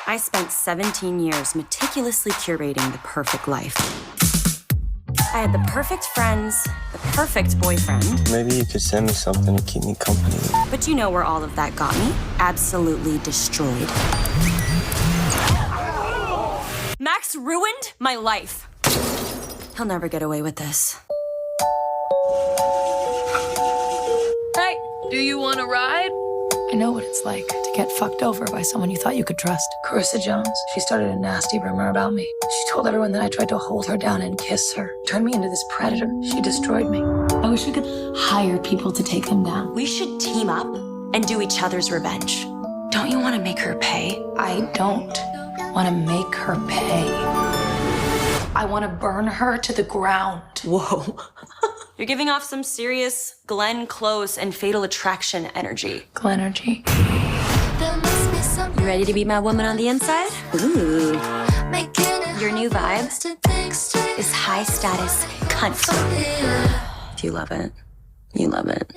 I spent 17 years meticulously curating the perfect life. I had the perfect friends, the perfect boyfriend. Maybe you could send me something to keep me company. But you know where all of that got me? Absolutely destroyed. Max ruined my life. He'll never get away with this. Hey, do you want to ride? I know what it's like to get fucked over by someone you thought you could trust. Carissa Jones, she started a nasty rumor about me. She told everyone that I tried to hold her down and kiss her. Turned me into this predator. She destroyed me. I wish we could hire people to take them down. We should team up and do each other's revenge. Don't you want to make her pay? I don't want to make her pay. I want to burn her to the ground. Whoa. You're giving off some serious Glenn Close and Fatal Attraction energy. Glenergy. You ready to be my woman on the inside? Ooh. Your new vibe is high status cunt. If you love it, you love it.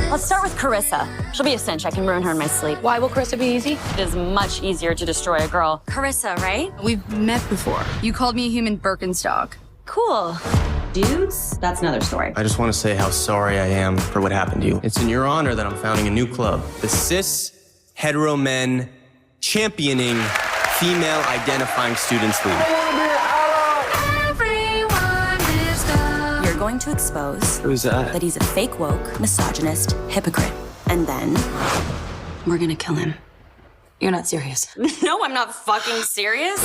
Let's start with Carissa. She'll be a cinch. I can ruin her in my sleep. Why will Carissa be easy? It is much easier to destroy a girl. Carissa, right? We've met before. You called me a human Birkenstock. Cool. Dudes, that's another story. I just want to say how sorry I am for what happened to you. It's in your honor that I'm founding a new club. The Cis Hetero Men Championing Female Identifying Students League. You're going to expose Who's that? that he's a fake woke, misogynist, hypocrite. And then we're gonna kill him. You're not serious. No, I'm not fucking serious.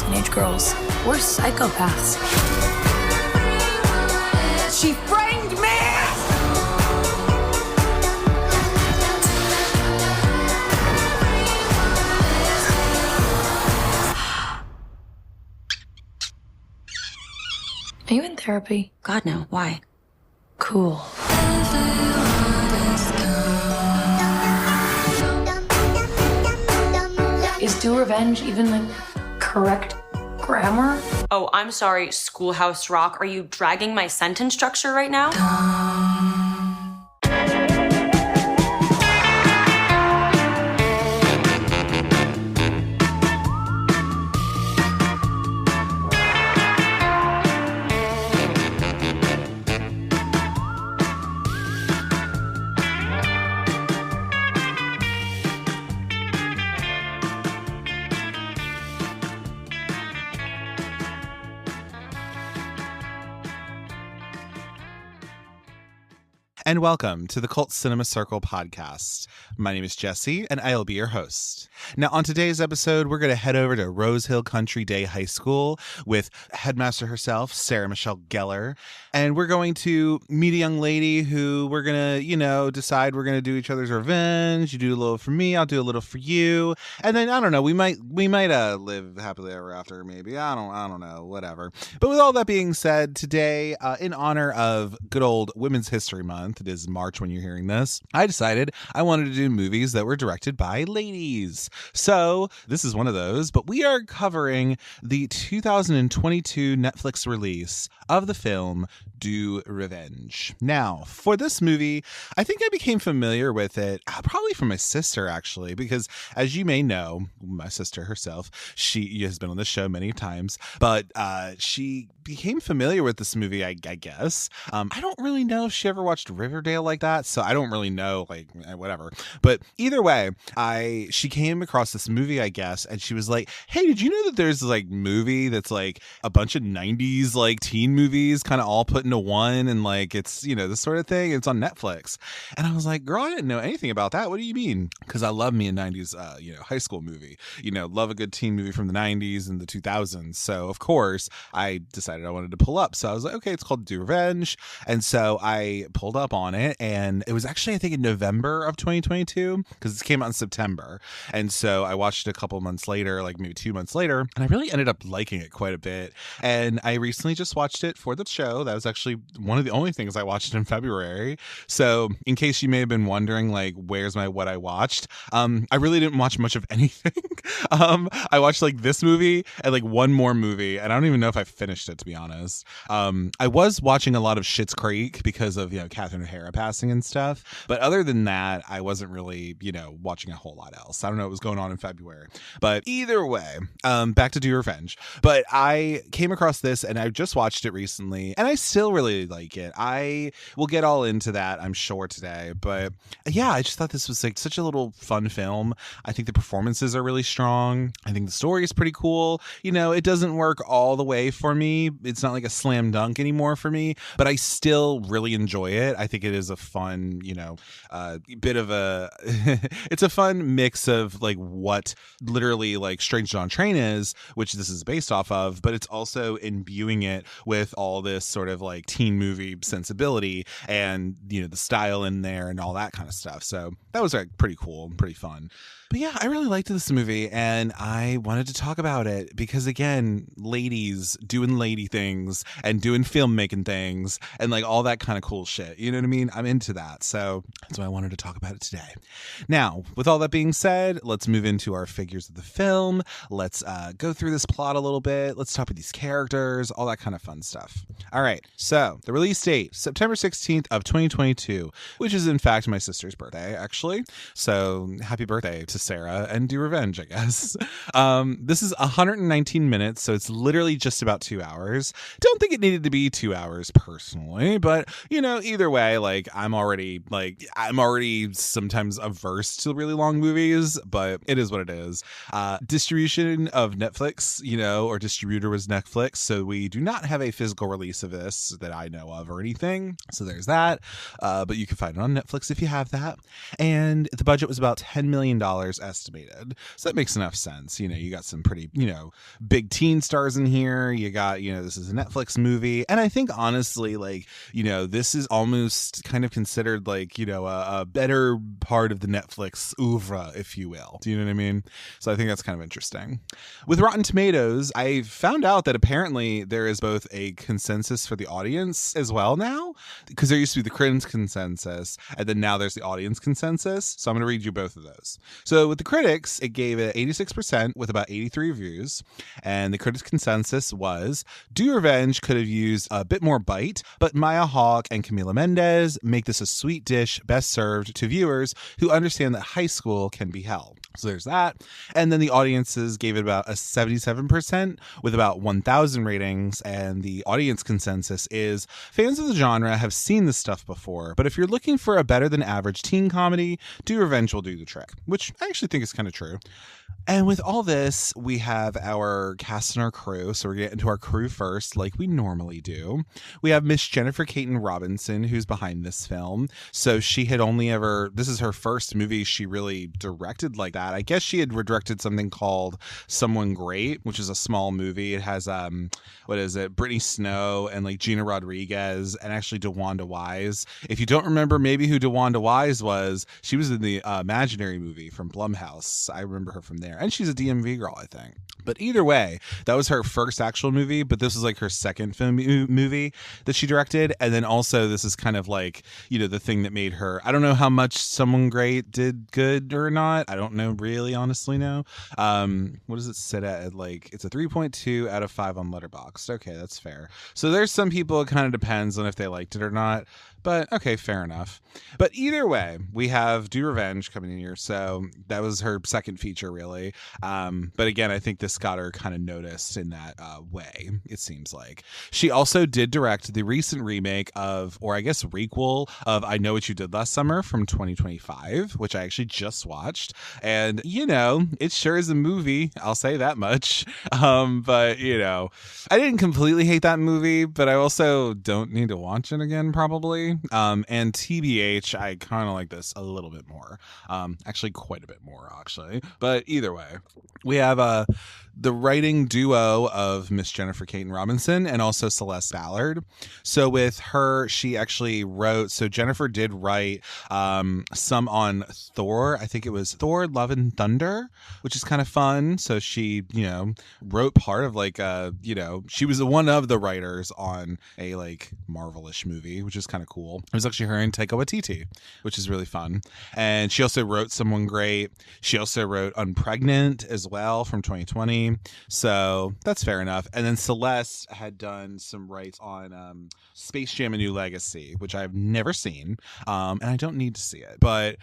Teenage girls, we're psychopaths. She framed me! Are you in therapy? God, no. Why? Cool. Is do revenge even like correct grammar? Oh, I'm sorry, Schoolhouse Rock. Are you dragging my sentence structure right now? And welcome to the Cult Cinema Circle podcast. My name is Jesse, and I'll be your host. Now, on today's episode, we're going to head over to Rose Hill Country Day High School with headmaster herself, Sarah Michelle Gellar. And we're going to meet a young lady who we're going to, decide we're going to do each other's revenge. You do a little for me, I'll do a little for you. And then, I don't know, we might live happily ever after, maybe. I don't know, whatever. But with all that being said, today, in honor of good old Women's History Month, it is March when you're hearing this, I decided I wanted to do movies that were directed by ladies. So this is one of those, but we are covering the 2022 Netflix release of the film Do Revenge. Now, for this movie, I think I became familiar with it probably from my sister, actually, because as you may know, my sister herself, she has been on the show many times, but she became familiar with this movie, I guess. I don't really know if she ever watched Riverdale like that, so I don't really know, whatever. But either way, she came across this movie, I guess, and she was like, hey, did you know that there's movie that's a bunch of 90s teen movies kind of all put into one, and it's this sort of thing, it's on Netflix. And I was like, girl, I didn't know anything about that. What do you mean? Because I love me a 90s high school movie, love a good teen movie from the 90s and the 2000s. So of course I decided I wanted to pull up. So I was like, okay, it's called Do Revenge. And so I pulled up on it, and it was actually, I think, in November of 2022, because it came out in September. And so I watched it a couple months later, maybe 2 months later, and I really ended up liking it quite a bit. And I recently just watched it for the show. That was actually one of the only things I watched in February. So in case you may have been wondering, where's my what I watched, I really didn't watch much of anything. I watched this movie and one more movie, and I don't even know if I finished it, to be honest. I was watching a lot of Schitt's Creek because of, Catherine O'Hara passing and stuff. But other than that, I wasn't really, watching a whole lot else. I don't know what was going on in February. But either way, back to Do Revenge. But I came across this and I just watched it recently and I still really like it. I will get all into that, I'm sure, today. But yeah, I just thought this was like such a little fun film. I think the performances are really strong. I think the story is pretty cool. It doesn't work all the way for me. It's not like a slam dunk anymore for me, but I still really enjoy it. I think it is a fun, bit of a, it's a fun mix of like what literally like Strange Dawn Train is, which this is based off of, but it's also imbuing it with all this sort of like teen movie sensibility and, the style in there and all that kind of stuff. So that was like pretty cool and pretty fun. But yeah, I really liked this movie and I wanted to talk about it because, again, ladies doing lady things and doing filmmaking things and like all that kind of cool shit. You know what I mean? I'm into that. So that's why I wanted to talk about it today. Now, with all that being said, let's move into our figures of the film. Let's go through this plot a little bit. Let's talk about these characters, all that kind of fun stuff. All right. So the release date, September 16th of 2022, which is in fact my sister's birthday, actually. So happy birthday to Sarah and Do Revenge, I guess. This is 119 minutes, so it's literally just about 2 hours. Don't think it needed to be 2 hours personally, but either way, like I'm already sometimes averse to really long movies, but it is what it is. Distribution of Netflix, or distributor was Netflix, so we do not have a physical release of this that I know of or anything. So there's that. But you can find it on Netflix if you have that. And the budget was about $10 million estimated. So that makes enough sense. You got some pretty, big teen stars in here. You got, this is a Netflix movie. And I think honestly, like, this is almost kind of considered like, a better part of the Netflix oeuvre, if you will. Do you know what I mean? So I think that's kind of interesting. With Rotten Tomatoes, I found out that apparently there is both a consensus for the audience as well now, because there used to be the cringe consensus, and then now there's the audience consensus. So I'm going to read you both of those. So with the critics, it gave it 86% with about 83 reviews. And the critics' consensus was, Do Revenge could have used a bit more bite, but Maya Hawke and Camila Mendez make this a sweet dish best served to viewers who understand that high school can be hell. So there's that. And then the audiences gave it about a 77% with about 1,000 ratings. And the audience consensus is fans of the genre have seen this stuff before, but if you're looking for a better than average teen comedy, Do Revenge will do the trick, which I actually think is kind of true. And with all this, we have our cast and our crew. So we're getting into our crew first, like we normally do. We have Miss Jennifer Caton Robinson, who's behind this film. So she had this is her first movie she really directed like that. I guess she had directed something called Someone Great, which is a small movie. It has, Brittany Snow and like Gina Rodriguez and actually DeWanda Wise. If you don't remember maybe who DeWanda Wise was, she was in the Imaginary movie from Blumhouse. I remember her from there. And she's a DMV girl, I think. But either way, that was her first actual movie, but this was like her second film movie that she directed. And then also this is kind of like, the thing that made her, I don't know how much Someone Great did good or not. I don't know really, honestly, no. What does it sit at? Like, it's a 3.2 out of 5 on Letterboxd. Okay, that's fair. So there's some people, it kind of depends on if they liked it or not. But okay, fair enough. But either way, we have Do Revenge coming in here. So that was her second feature, really. But again, I think this got her kind of noticed in that way, it seems like. She also did direct the recent remake of, or I guess requel of I Know What You Did Last Summer from 2025, which I actually just watched. And, it sure is a movie. I'll say that much. But, I didn't completely hate that movie, but I also don't need to watch it again, probably. And TBH, I kind of like this a little bit more. Actually, quite a bit more, actually. But either way, we have the writing duo of Miss Jennifer Caton Robinson and also Celeste Ballard. So with her, she actually wrote, so Jennifer did write some on Thor. I think it was Thor, Love Love and Thunder, which is kind of fun. So she, wrote part of like, she was one of the writers on a like Marvel-ish movie, which is kind of cool. It was actually her and Taika Waititi, which is really fun. And she also wrote Someone Great. She also wrote Unpregnant as well from 2020. So that's fair enough. And then Celeste had done some writes on Space Jam: A New Legacy, which I've never seen. And I don't need to see it, but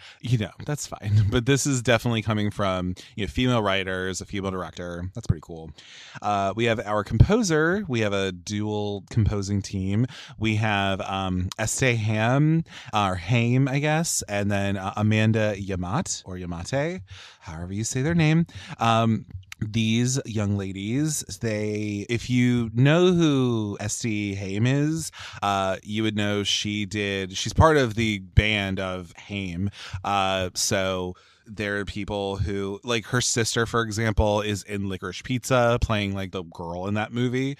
that's fine. But this is definitely coming from female writers, a female director. That's pretty cool. We have our composer. We have a dual composing team. We have Estee Ham, or Haim, I guess, and then Amanda Yamate, however you say their name. These young ladies, if you know who Estee Haim is, you would know she's part of the band of Haim. So there are people who, like her sister, for example, is in Licorice Pizza playing like the girl in that movie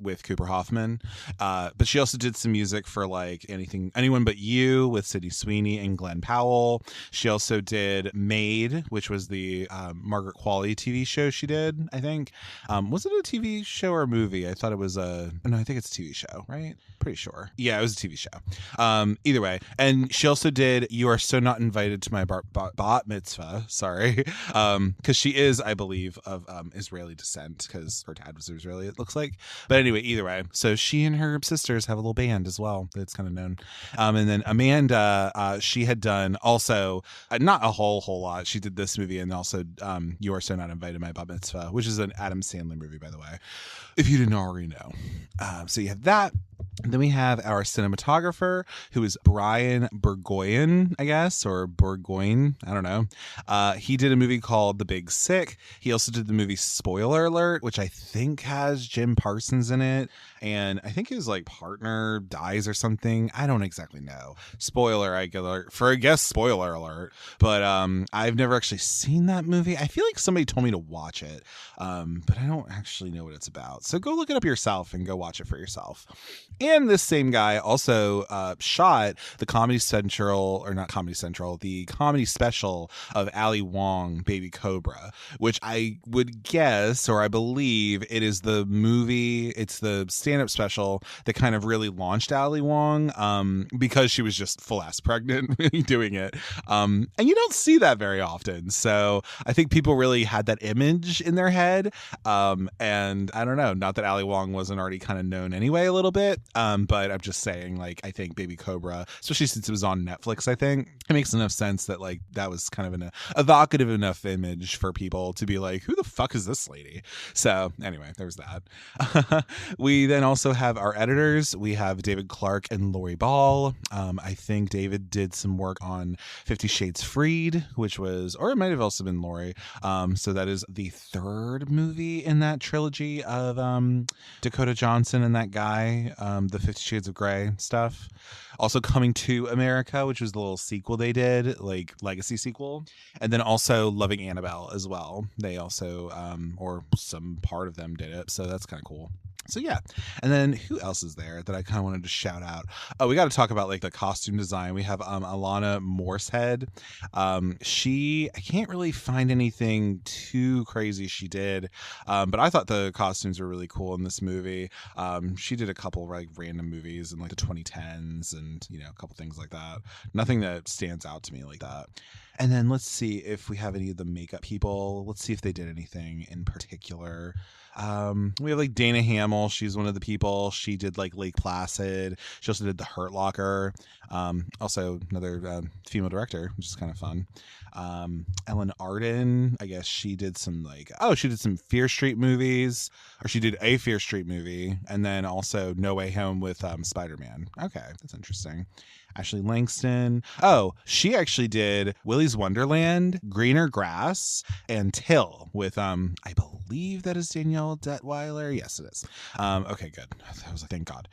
with Cooper Hoffman. But she also did some music for like Anyone But You with Sydney Sweeney and Glenn Powell. She also did Made, which was the Margaret Qualley TV show she did, I think. Was it a TV show or a movie? I thought it was I think it's a TV show, right? Pretty sure. Yeah, it was a TV show. Either way. And she also did You Are So Not Invited to My Bat Mitzvah, sorry. Because she is, I believe, of Israeli descent, because her dad was Israeli, it looks like. But anyway, either way. So she and her sisters have a little band as well that's kind of known. And then Amanda, she had done also, not a whole lot. She did this movie and also You Are So Not Invited to My Bat Mitzvah, which is an Adam Sandler movie, by the way, if you didn't already know. So you have that. Then we have our cinematographer, who is Brian Burgoyne, I guess, or Burgoyne. I don't know. He did a movie called The Big Sick. He also did the movie Spoiler Alert, which I think has Jim Parsons in it. And I think his like partner dies or something. I don't exactly know. Spoiler alert. But I've never actually seen that movie. I feel like somebody told me to watch it, but I don't actually know what it's about. So go look it up yourself and go watch it for yourself. And this same guy also shot the Comedy Central, or not Comedy Central, the comedy special of Ali Wong, Baby Cobra, which I would guess, or I believe it is the movie, it's the stand-up special that kind of really launched Ali Wong, because she was just full-ass pregnant doing it. And you don't see that very often. So I think people really had that image in their head. And I don't know, not that Ali Wong wasn't already kind of known anyway a little bit. But I'm just saying, like, I think Baby Cobra, especially since it was on Netflix, I think it makes enough sense that like that was kind of an evocative enough image for people to be like, who the fuck is this lady? So anyway, there's that. We then also have our editors. We have David Clark and Lori Ball. I think David did some work on 50 Shades Freed, which was, or it might have also been Lori. So that is the third movie in that trilogy of Dakota Johnson and that guy, the 50 Shades of Grey stuff. Also Coming to America, which was the little sequel they did, like legacy sequel. And then also Loving Annabelle as well. They also, or some part of them did it. So that's kind of cool. So yeah. And then who else is there that I kind of wanted to shout out? Oh, we got to talk about like the costume design. We have Alana Morsehead. I can't really find anything too crazy she did, but I thought the costumes were really cool in this movie. She did a couple like random movies in like the 2010s and a couple things like that. Nothing that stands out to me like that. And then let's see if we have any of the makeup people. Let's see if they did anything in particular. We have like Dana Hamill. She's one of the people. She did like Lake Placid. She also did The Hurt Locker. Also another female director, which is kind of fun. Ellen Arden, I guess she did some she did some Fear Street movies, or she did a Fear Street movie, and then also No Way Home with Spider-Man. Okay, that's interesting. Ashley Langston. Oh, she actually did Willy's Wonderland, Greener Grass, and Till with I believe that is Danielle Detweiler. Yes, it is. Okay, good. I was like, thank God.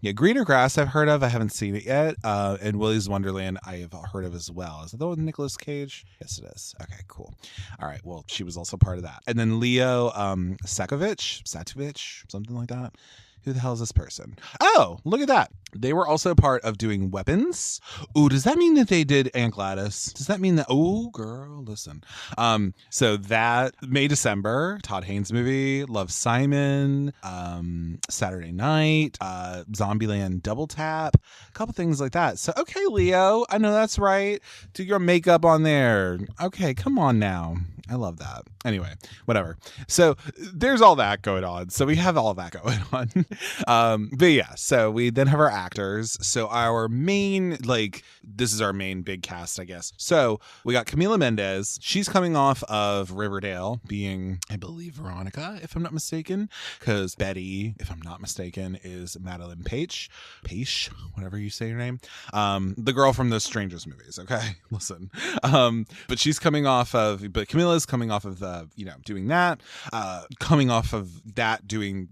Yeah, Greener Grass I've heard of. I haven't seen it yet. And Willy's Wonderland I have heard of as well. Is it the one with Nicolas Cage? Yes, it is. Okay, cool. All right. Well, she was also part of that. And then Leo Satovich, something like that, Who the hell is this person? Oh, look at that. They were also part of doing Weapons. Ooh, does that mean that they did Aunt Gladys? Does that mean that? Oh, girl, listen. So that May, December, Todd Haynes movie, Love, Simon, Saturday Night, Zombieland Double Tap, a couple things like that. So, okay, Leo, I know that's right. Do your makeup on there. Okay, come on now. I love that. Anyway, whatever. So there's all that going on. So we have all that going on. But yeah, so we then have our actors. So our main, this is our main big cast, I guess. So we got Camila Mendes. She's coming off of Riverdale, being, I believe, Veronica, if I'm not mistaken, because Betty, if I'm not mistaken, is Madeline Pache, whatever you say your name. The girl from the Strangers movies. Okay, listen. But she's coming off of, but Camila's coming off of doing that, coming off of that, doing,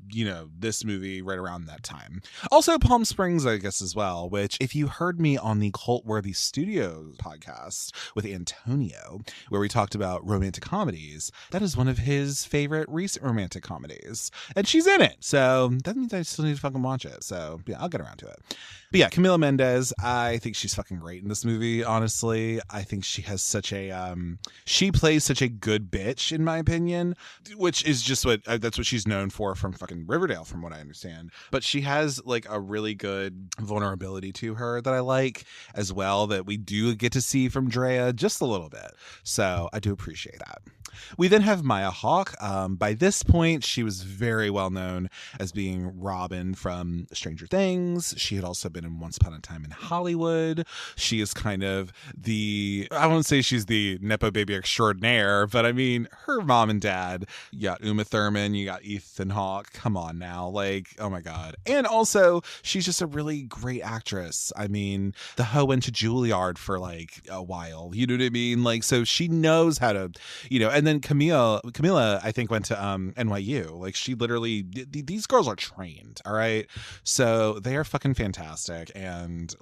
this movie right around that time. Also Palm Springs, I guess, as well, which if you heard me on the Cult Worthy Studios podcast with Antonio, where we talked about romantic comedies, that is one of his favorite recent romantic comedies. And she's in it. So that means I still need to fucking watch it. So yeah, I'll get around to it. But yeah, Camila Mendes, I think she's fucking great in this movie, honestly. I think she has such a, she plays such a good bitch, in my opinion, which is just that's what she's known for from fucking Riverdale, from what I understand. But she has a really good vulnerability to her that I like as well, that we do get to see from Drea just a little bit. So I do appreciate that. We then have Maya Hawke. By this point, she was very well known as being Robin from Stranger Things. She had also been in Once Upon a Time in Hollywood. She is kind of I won't say she's the Nepo baby extraordinaire, but I mean, her mom and dad, you got Uma Thurman, you got Ethan Hawke. Come on now. Oh my God. And also, she's just a really great actress. I mean, the hoe went to Juilliard for a while. You know what I mean? So she knows how to, and then Camila, I think, went to NYU. She literally, these girls are trained, all right? So they are fucking fantastic. And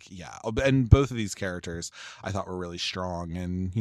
yeah, and both of these characters I thought were really strong and,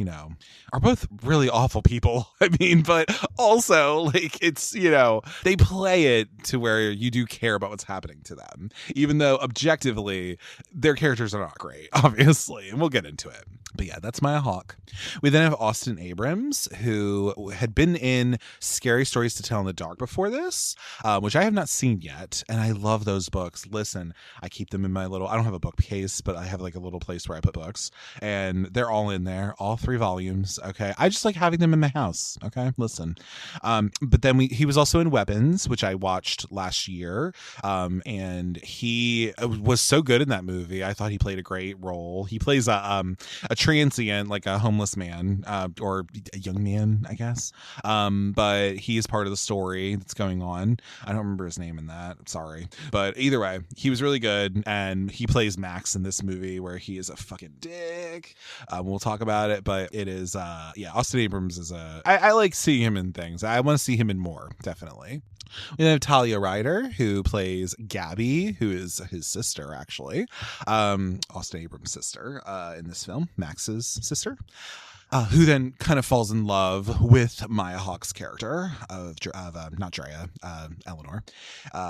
are both really awful people. I mean, but also it's, they play it to where you do care about what's happening to them, even though objectively their characters are not great, obviously. And we'll get into it. But yeah, that's Maya Hawke. We then have Austin Abrams, who had been in Scary Stories to Tell in the Dark before this, which I have not seen yet. And I love those books. Listen, I keep them in my I don't have a bookcase, but I have a little place where I put books, and they're all in there, all 3 volumes. Okay. I just like having them in my house. Okay. Listen. But then he was also in Weapons, which I watched last year. And he was so good in that movie. I thought he played a great role. He plays a transient, a homeless man, or a young man, I guess. But he is part of the story that's going on. I don't remember his name in that. I'm sorry. But either way, he was really good. And he plays Max in this movie, where he is a fucking dick. We'll talk about it, but it is, Austin Abrams is I like seeing him in things. I want to see him in more, definitely. We have Talia Ryder, who plays Gabby, who is his sister, actually. Austin Abrams' sister in this film, Max's sister. Who then kind of falls in love with Maya Hawke's character of not Drea, Eleanor.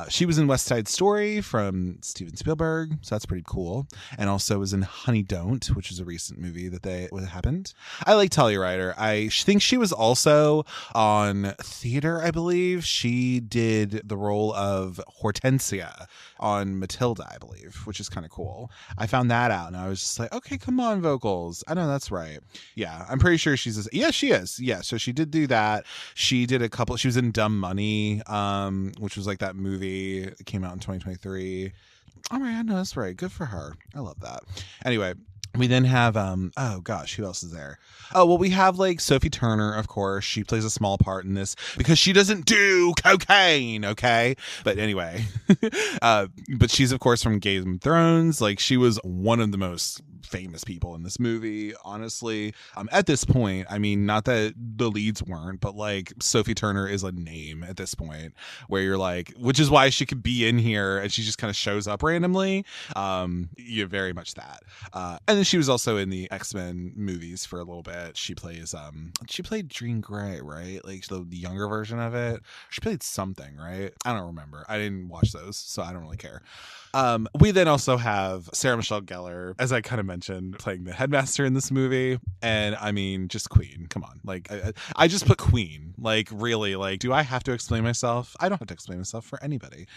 She was in West Side Story from Steven Spielberg, so that's pretty cool. And also was in Honey Don't, which is a recent movie that happened. I like Talia Ryder. I think she was also on theater, I believe. She did the role of Hortensia on Matilda, I believe, which is kind of cool. I found that out, and I was just like, okay, come on, vocals. I know that's right. Yeah, I'm pretty sure she's yeah, she is. Yeah, so she did do that. She did she was in Dumb Money, which was that movie that came out in 2023. All right, I know that's right. Good for her. I love that. Anyway, we then have oh gosh, who else is there? Oh, well, we have Sophie Turner, of course. She plays a small part in this because she doesn't do cocaine, okay? But anyway, but she's of course from Game of Thrones. She was one of the most famous people in this movie, honestly. At this point, I mean, not that the leads weren't, but Sophie Turner is a name at this point, where you're which is why she could be in here and she just kind of shows up randomly. You're very much that. And then then she was also in the X-Men movies for a little bit. She played Jean Grey, right? Like the younger version of it. She played something, right? I don't remember. I didn't watch those, so I don't really care. We then also have Sarah Michelle Gellar, as I kind of mentioned, playing the headmaster in this movie. And I mean, just queen. Come on. Like, I just put queen. Like, really, like, do I have to explain myself? I don't have to explain myself for anybody.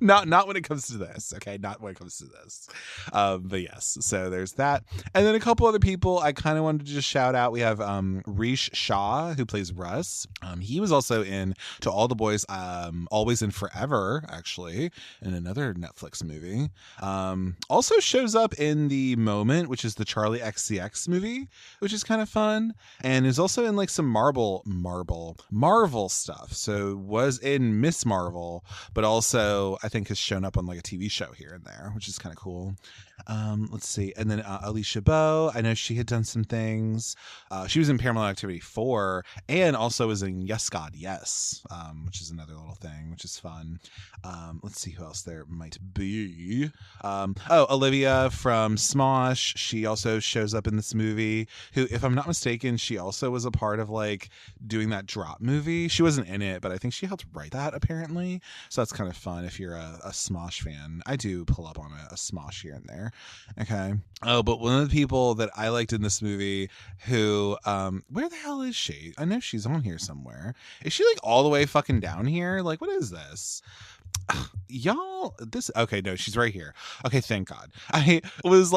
Not when it comes to this. Okay. Not when it comes to this. But yes, so there's that. And then a couple other people I kind of wanted to just shout out. We have Rish Shah, who plays Russ. He was also in To All the Boys, Always and Forever, actually, in another Netflix movie. Also shows up in The Moment, which is the Charlie XCX movie, which is kind of fun, and is also in like some Marvel stuff. So was in Miss Marvel, but also I think has shown up on like a TV show here and there, which is kind of cool. Let's see. And then Alicia Bowe, I know she had done some things. She was in Paranormal Activity 4 and also was in Yes God Yes, which is another little thing, which is fun. Let's see who else there might be. Olivia from Smosh. She also shows up in this movie, who, if I'm not mistaken, she also was a part of like doing that Drop movie. She wasn't in it, but I think she helped write that apparently. So that's kind of fun if you're a Smosh fan. I do pull up on a Smosh here and there. Okay. Oh, but one of the people that I liked in this movie who, where the hell is she? I know she's on here somewhere. Is she like all the way fucking down here? Like, what is this? Y'all, okay, no, she's right here. Okay, thank God. I was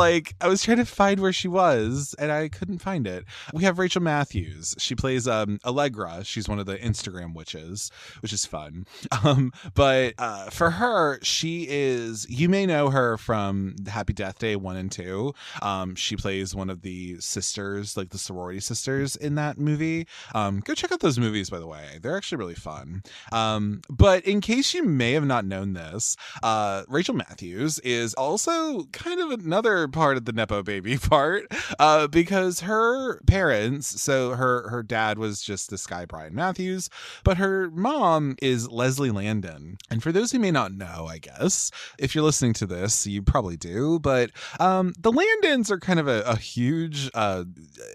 trying to find where she was and I couldn't find it. We have Rachel Matthews. She plays Allegra. She's one of the Instagram witches, which is fun. But for her, she is, you may know her from Happy Death Day 1 and 2. She plays one of the sisters, like the sorority sisters in that movie. Go check out those movies, by the way. They're actually really fun. But in case you may have not known this, Rachel Matthews is also kind of another part of the Nepo baby part, because her parents, so her dad was just this guy Brian Matthews, but her mom is Leslie Landon. And for those who may not know, I guess if you're listening to this, you probably do, but the Landons are kind of a huge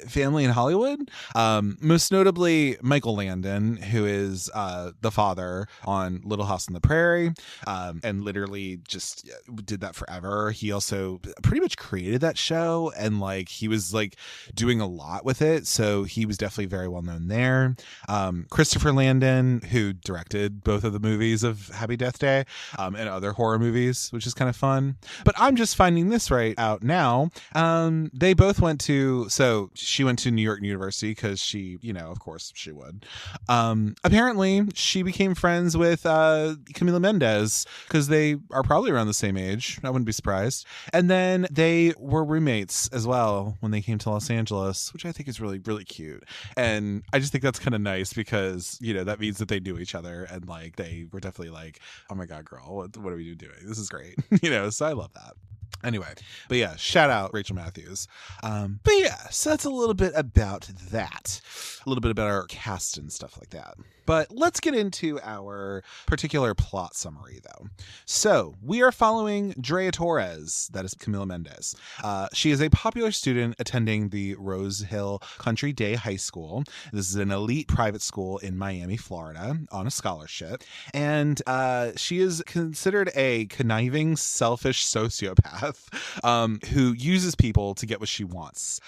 family in Hollywood. Most notably Michael Landon, who is the father on Little House on the Prairie, and literally just did that forever. He also pretty much created that show, and like he was like doing a lot with it, so he was definitely very well known there. Christopher Landon, who directed both of the movies of Happy Death Day and other horror movies, which is kind of fun. But I'm just finding this right out now. They both went to, so she went to New York University because she, of course she would. Apparently she became friends with Camila Mendes because they are probably around the same age. I wouldn't be surprised. And then they were roommates as well when they came to Los Angeles, which I think is really, really cute. And I just think that's kind of nice because, that means that they knew each other and like they were definitely like, oh my God, girl, what are we doing? This is great. So I love that. Anyway, but yeah, shout out Rachel Matthews. But yeah, so that's a little bit about that. A little bit about our cast and stuff like that. But let's get into our particular plot summary, though. So we are following Drea Torres, that is Camila Mendes. She is a popular student attending the Rose Hill Country Day High School. This is an elite private school in Miami, Florida, on a scholarship. And she is considered a conniving, selfish sociopath who uses people to get what she wants.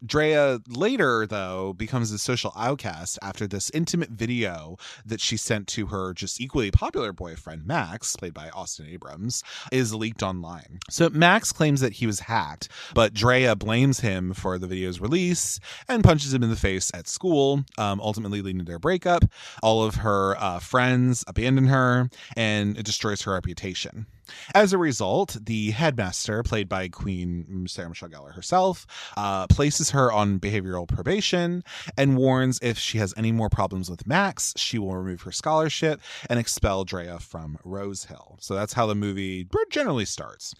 Drea later, though, becomes a social outcast after this intimate video that she sent to her just equally popular boyfriend, Max, played by Austin Abrams, is leaked online. So Max claims that he was hacked, but Drea blames him for the video's release and punches him in the face at school, ultimately leading to their breakup. All of her friends abandon her, and it destroys her reputation. As a result, the headmaster, played by Queen Sarah Michelle Gellar herself, places her on behavioral probation and warns if she has any more problems with Max, she will remove her scholarship and expel Drea from Rose Hill. So that's how the movie generally starts.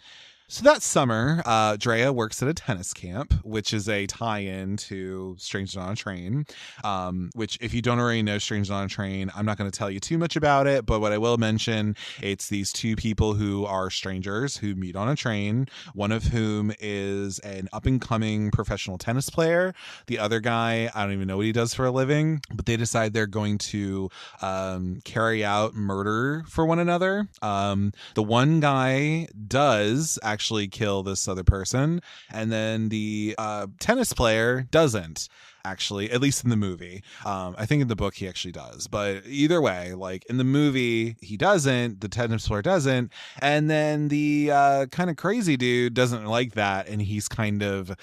So that summer, Drea works at a tennis camp, which is a tie-in to Strangers on a Train, which if you don't already know Strangers on a Train, I'm not going to tell you too much about it, but what I will mention, it's these two people who are strangers who meet on a train, one of whom is an up-and-coming professional tennis player. The other guy, I don't even know what he does for a living, but they decide they're going to carry out murder for one another. The one guy does actually kill this other person, and then the tennis player doesn't, actually, at least in the movie. I think in the book he actually does, but either way, like in the movie he doesn't, the tennis player doesn't, and then the kind of crazy dude doesn't like that, and he's kind of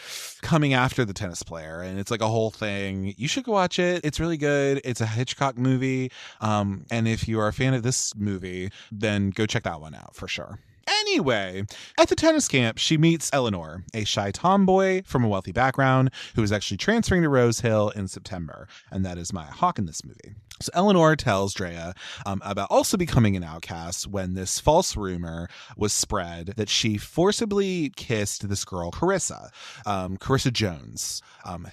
coming after the tennis player, and it's like a whole thing. You should go watch it. It's really good. It's a Hitchcock movie, and if you are a fan of this movie, then go check that one out for sure. Anyway, at the tennis camp, she meets Eleanor, a shy tomboy from a wealthy background who is actually transferring to Rose Hill in September, and that is Maya Hawke in this movie. So Eleanor tells Drea about also becoming an outcast when this false rumor was spread that she forcibly kissed this girl, Carissa Jones,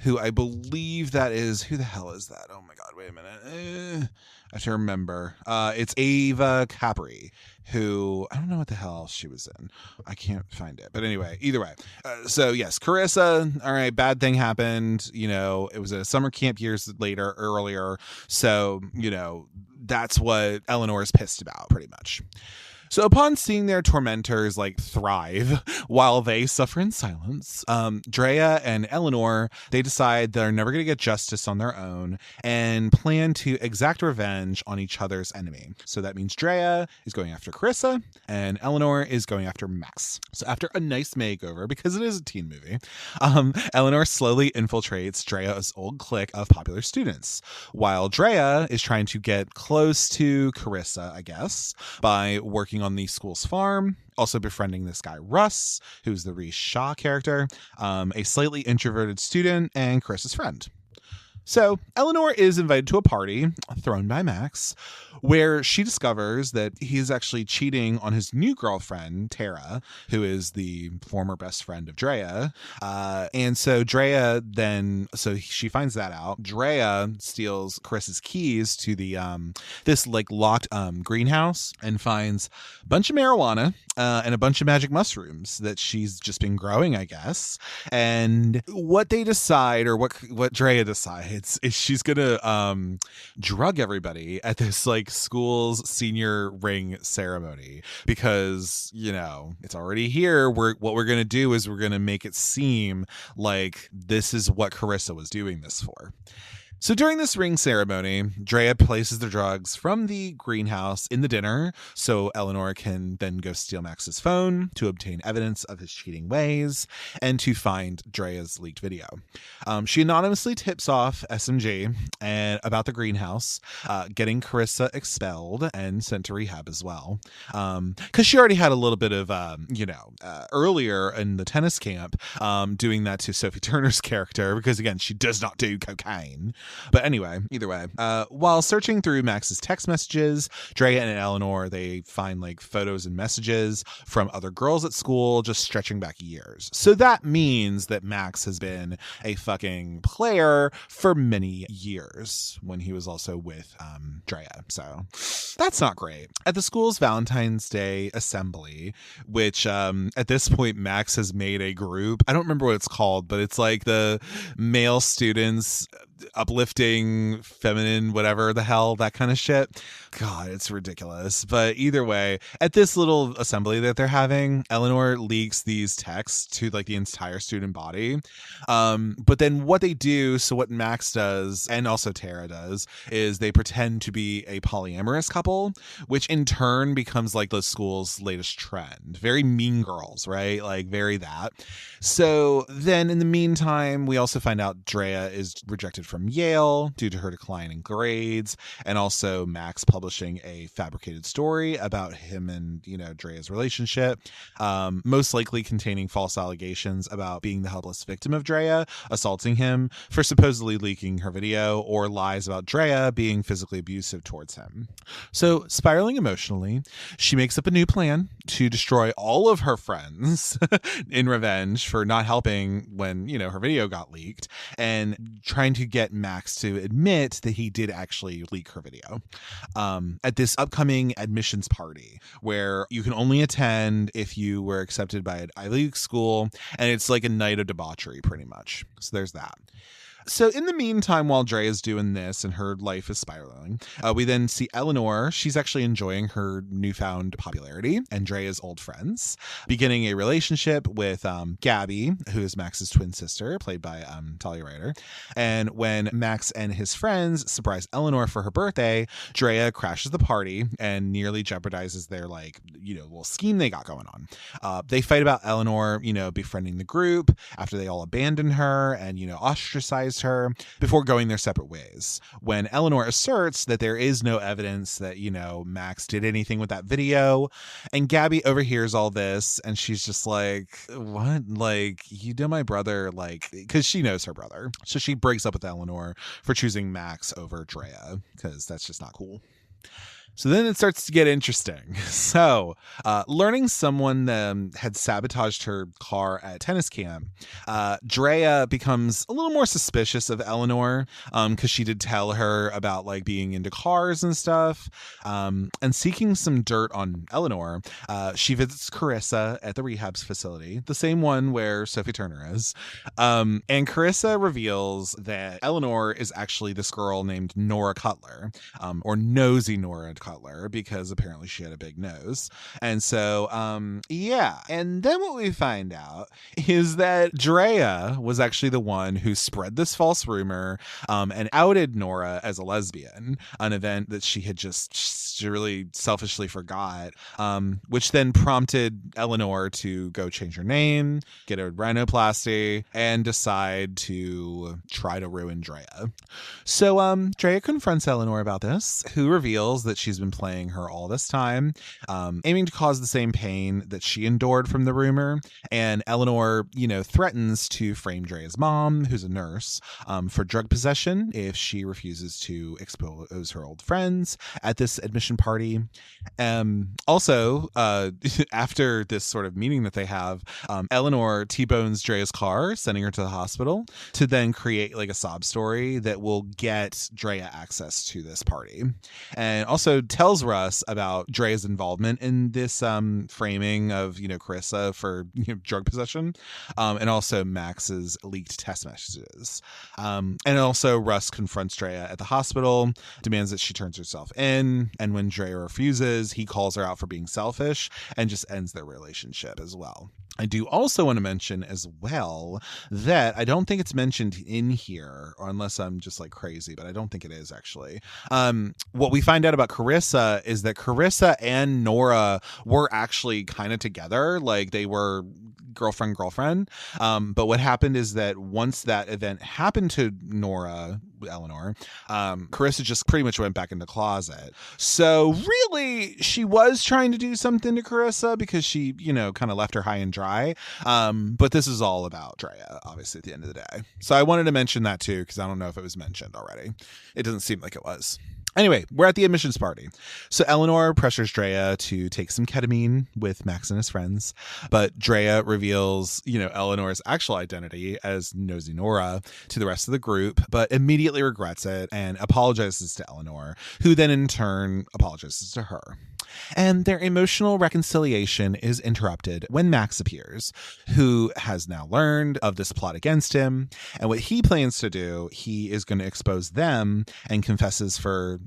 who I believe that is, who the hell is that? Oh my God, wait a minute. I have to remember. It's Ava Capri, who I don't know what the hell she was in. I can't find it. But anyway, either way. So yes, Carissa, all right, bad thing happened. You know, it was a summer camp years earlier. So, you know, that's what Eleanor is pissed about pretty much. So upon seeing their tormentors like thrive while they suffer in silence, Drea and Eleanor, they decide they're never going to get justice on their own and plan to exact revenge on each other's enemy. So that means Drea is going after Carissa and Eleanor is going after Max. So after a nice makeover, because it is a teen movie, Eleanor slowly infiltrates Drea's old clique of popular students, while Drea is trying to get close to Carissa, I guess, by working on the school's farm, also befriending this guy Russ, who's the Reese Shaw character, a slightly introverted student and Carissa's friend. So Eleanor is invited to a party thrown by Max, where she discovers that he is actually cheating on his new girlfriend, Tara, who is the former best friend of Drea. And so Drea then, so she finds that out. Drea steals Carissa's keys to the this like locked greenhouse and finds a bunch of marijuana and a bunch of magic mushrooms that she's just been growing, I guess. And what they decide, or what Drea decides, is she's gonna drug everybody at this like school's senior ring ceremony, because, you know, it's already here. What we're gonna do is we're gonna make it seem like this is what Carissa was doing this for. So during this ring ceremony, Drea places the drugs from the greenhouse in the dinner so Eleanor can then go steal Max's phone to obtain evidence of his cheating ways and to find Drea's leaked video. She anonymously tips off SMG and about the greenhouse, getting Carissa expelled and sent to rehab as well. Because she already had a little bit of, earlier in the tennis camp, doing that to Sophie Turner's character, because again, she does not do cocaine. But anyway, either way, while searching through Max's text messages, Drea and Eleanor, they find like photos and messages from other girls at school, just stretching back years. So that means that Max has been a fucking player for many years when he was also with Drea. So that's not great. At the school's Valentine's Day assembly, which at this point Max has made a group. I don't remember what it's called, but it's like the male students uplifting feminine, whatever the hell, that kind of shit. God, it's ridiculous. But either way, at this little assembly that they're having, Eleanor leaks these texts to like the entire student body. But then what they do, so what Max does, and also Tara does, is they pretend to be a polyamorous couple, which in turn becomes like the school's latest trend. Very Mean Girls, right? Like very that. So then in the meantime, we also find out Drea is rejected from from Yale due to her decline in grades, and also Max publishing a fabricated story about him and, Drea's relationship, most likely containing false allegations about being the helpless victim of Drea assaulting him for supposedly leaking her video, or lies about Drea being physically abusive towards him. So, spiraling emotionally, she makes up a new plan to destroy all of her friends in revenge for not helping when, her video got leaked, and trying to get Max to admit that he did actually leak her video at this upcoming admissions party where you can only attend if you were accepted by an Ivy League school, and it's like a night of debauchery pretty much. So there's that. So in the meantime, while Drea is doing this and her life is spiraling, we then see Eleanor. She's actually enjoying her newfound popularity and Drea's old friends, beginning a relationship with Gabby, who is Max's twin sister, played by Talia Ryder. And when Max and his friends surprise Eleanor for her birthday, Drea crashes the party and nearly jeopardizes their little scheme they got going on. They fight about Eleanor, befriending the group after they all abandon her and, ostracize her before going their separate ways. When Eleanor asserts that there is no evidence that, Max did anything with that video, and Gabby overhears all this and she's just like, what? You know my brother, because she knows her brother. So she breaks up with Eleanor for choosing Max over Drea, because that's just not cool. So then it starts to get interesting. So, learning someone had sabotaged her car at tennis camp, Drea becomes a little more suspicious of Eleanor because she did tell her about being into cars and stuff. And seeking some dirt on Eleanor, she visits Carissa at the rehab facility, the same one where Sophie Turner is. And Carissa reveals that Eleanor is actually this girl named Nora Cutler, or Nosy Nora Cutler, because apparently she had a big nose. And so, yeah. And then what we find out is that Drea was actually the one who spread this false rumor and outed Nora as a lesbian, an event that she had just really selfishly forgot, which then prompted Eleanor to go change her name, get a rhinoplasty, and decide to try to ruin Drea. So Drea confronts Eleanor about this, who reveals that she's been playing her all this time, aiming to cause the same pain that she endured from the rumor. And Eleanor, threatens to frame Drea's mom, who's a nurse, for drug possession if she refuses to expose her old friends at this admission party. Also, after this sort of meeting that they have, Eleanor T-bones Drea's car, sending her to the hospital, to then create a sob story that will get Drea access to this party. And also tells Russ about Drea's involvement in this framing of, Carissa for drug possession, and also Max's leaked text messages. And also Russ confronts Drea at the hospital, demands that she turns herself in, and when Drea refuses, he calls her out for being selfish and just ends their relationship as well. I do also want to mention as well that I don't think it's mentioned in here, or unless I'm just crazy, but I don't think it is actually. What we find out about Carissa is that Carissa and Nora were actually kind of together. They were girlfriend. But what happened is that once that event happened to Eleanor, Carissa just pretty much went back in the closet. So really, she was trying to do something to Carissa because she, kind of left her high and dry. But this is all about Drea, obviously, at the end of the day. So I wanted to mention that too, because I don't know if it was mentioned already. It doesn't seem like it was. Anyway, we're at the admissions party. So Eleanor pressures Drea to take some ketamine with Max and his friends, but Drea reveals, Eleanor's actual identity as Nosy Nora to the rest of the group, but immediately regrets it and apologizes to Eleanor, who then in turn apologizes to her. And their emotional reconciliation is interrupted when Max appears, who has now learned of this plot against him. And what he plans to do, he is going to expose them and confesses for,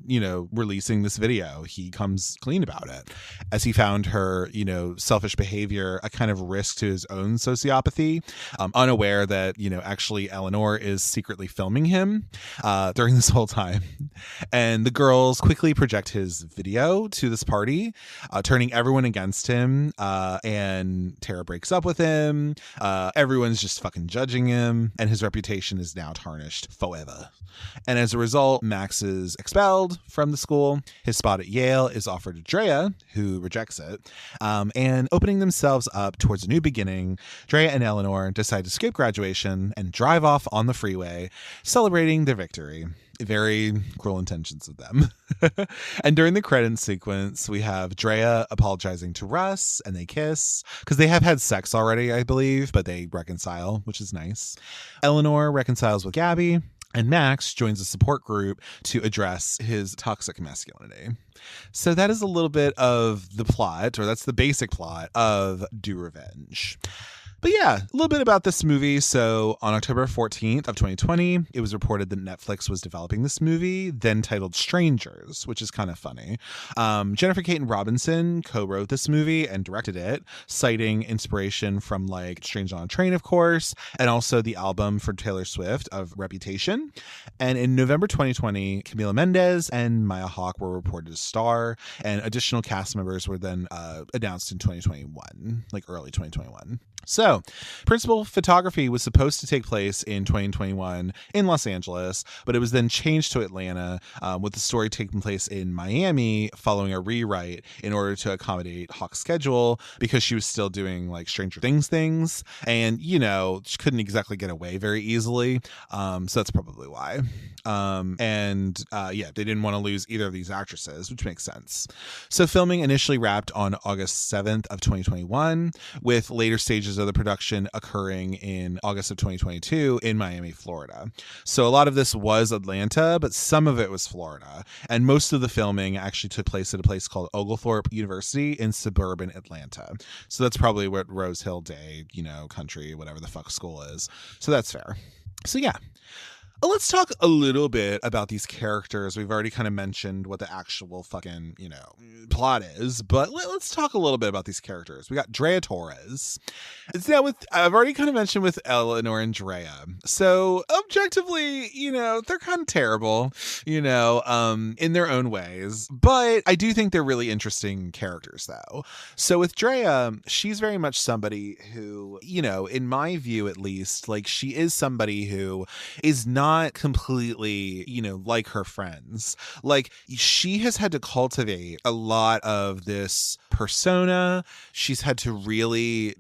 releasing this video. He comes clean about it, as he found her, selfish behavior a kind of risk to his own sociopathy, unaware that, actually Eleanor is secretly filming him during this whole time. And the girls quickly project his video to this party movie, turning everyone against him. And Tara breaks up with him. Everyone's just fucking judging him, and his reputation is now tarnished forever. And as a result, Max is expelled from the school. His spot at Yale is offered to Drea, who rejects it. And opening themselves up towards a new beginning, Drea and Eleanor decide to skip graduation and drive off on the freeway, celebrating their victory. Very cruel intentions of them. And during the credits sequence, we have Drea apologizing to Russ, and they kiss because they have had sex already, I believe, but they reconcile, which is nice. Eleanor reconciles with Gabby, and Max joins a support group to address his toxic masculinity. So that is a little bit of the plot, or that's the basic plot of Do Revenge. But yeah, a little bit about this movie. So on October 14th of 2020, it was reported that Netflix was developing this movie, then titled Strangers, which is kind of funny. Jennifer Caton Robinson co-wrote this movie and directed it, citing inspiration from like Strange on a Train, of course, and also the album for Taylor Swift of Reputation. And in November 2020, Camila Mendes and Maya Hawke were reported to star, and additional cast members were then announced in 2021, like early 2021. So, principal photography was supposed to take place in 2021 in Los Angeles, but it was then changed to Atlanta, with the story taking place in Miami following a rewrite in order to accommodate Hawke's schedule, because she was still doing like Stranger Things, and you know, she couldn't exactly get away very easily. So that's probably why. Yeah, they didn't want to lose either of these actresses, which makes sense. So filming initially wrapped on August 7th of 2021, with later stages of the production occurring in August of 2022 in Miami, Florida. So a lot of this was Atlanta, but some of it was Florida. And most of the filming actually took place at a place called Oglethorpe University in suburban Atlanta. So that's probably what Rose Hill Day, country, whatever the fuck school is. So that's fair. So yeah. Let's talk a little bit about these characters. We've already kind of mentioned what the actual fucking, plot is, but let's talk a little bit about these characters. We got Drea Torres. Now, I've already kind of mentioned with Eleanor and Drea. So objectively, they're kind of terrible, in their own ways, but I do think they're really interesting characters though. So with Drea, she's very much somebody who, in my view at least, like she is somebody who is not completely, like her friends. Like she has had to cultivate a lot of this persona. She's had to really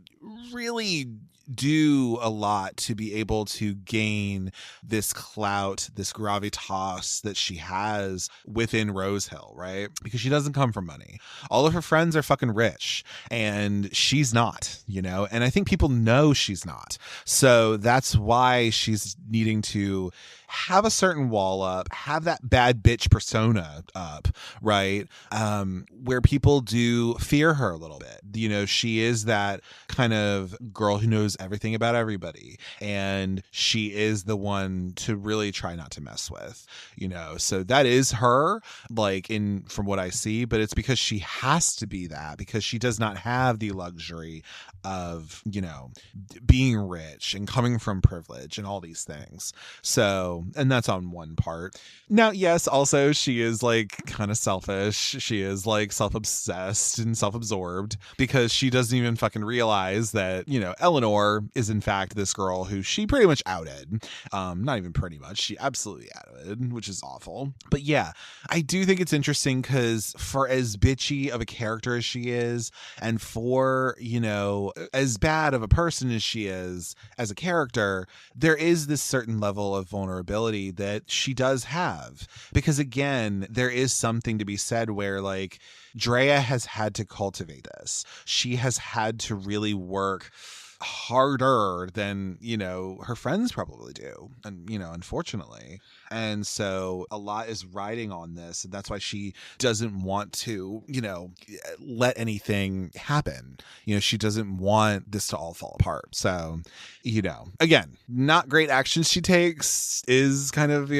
do a lot to be able to gain this clout, this gravitas that she has within Rose Hill, right? Because she doesn't come from money. All of her friends are fucking rich and she's not, and I think people know she's not. So that's why she's needing to have a certain wall up, have that bad bitch persona up, right? Where people do fear her a little bit. She is that kind of girl who knows everything about everybody, and she is the one to really try not to mess with, so that is her, like from what I see, but it's because she has to be that, because she does not have the luxury of, being rich and coming from privilege and all these things. So, and that's on one part. Now, yes, also she is like kind of selfish. She is like self-obsessed and self-absorbed, because she doesn't even fucking realize that, Eleanor is in fact this girl who she pretty much outed. Not even pretty much. She absolutely outed, which is awful. But yeah, I do think it's interesting because for as bitchy of a character as she is, and for, as bad of a person as she is as a character, there is this certain level of vulnerability that she does have. Because again, there is something to be said where like Drea has had to cultivate this. She has had to really work harder than her friends probably do, and unfortunately. And so a lot is riding on this, and that's why she doesn't want to let anything happen. She doesn't want this to all fall apart. So again, not great actions she takes, is kind of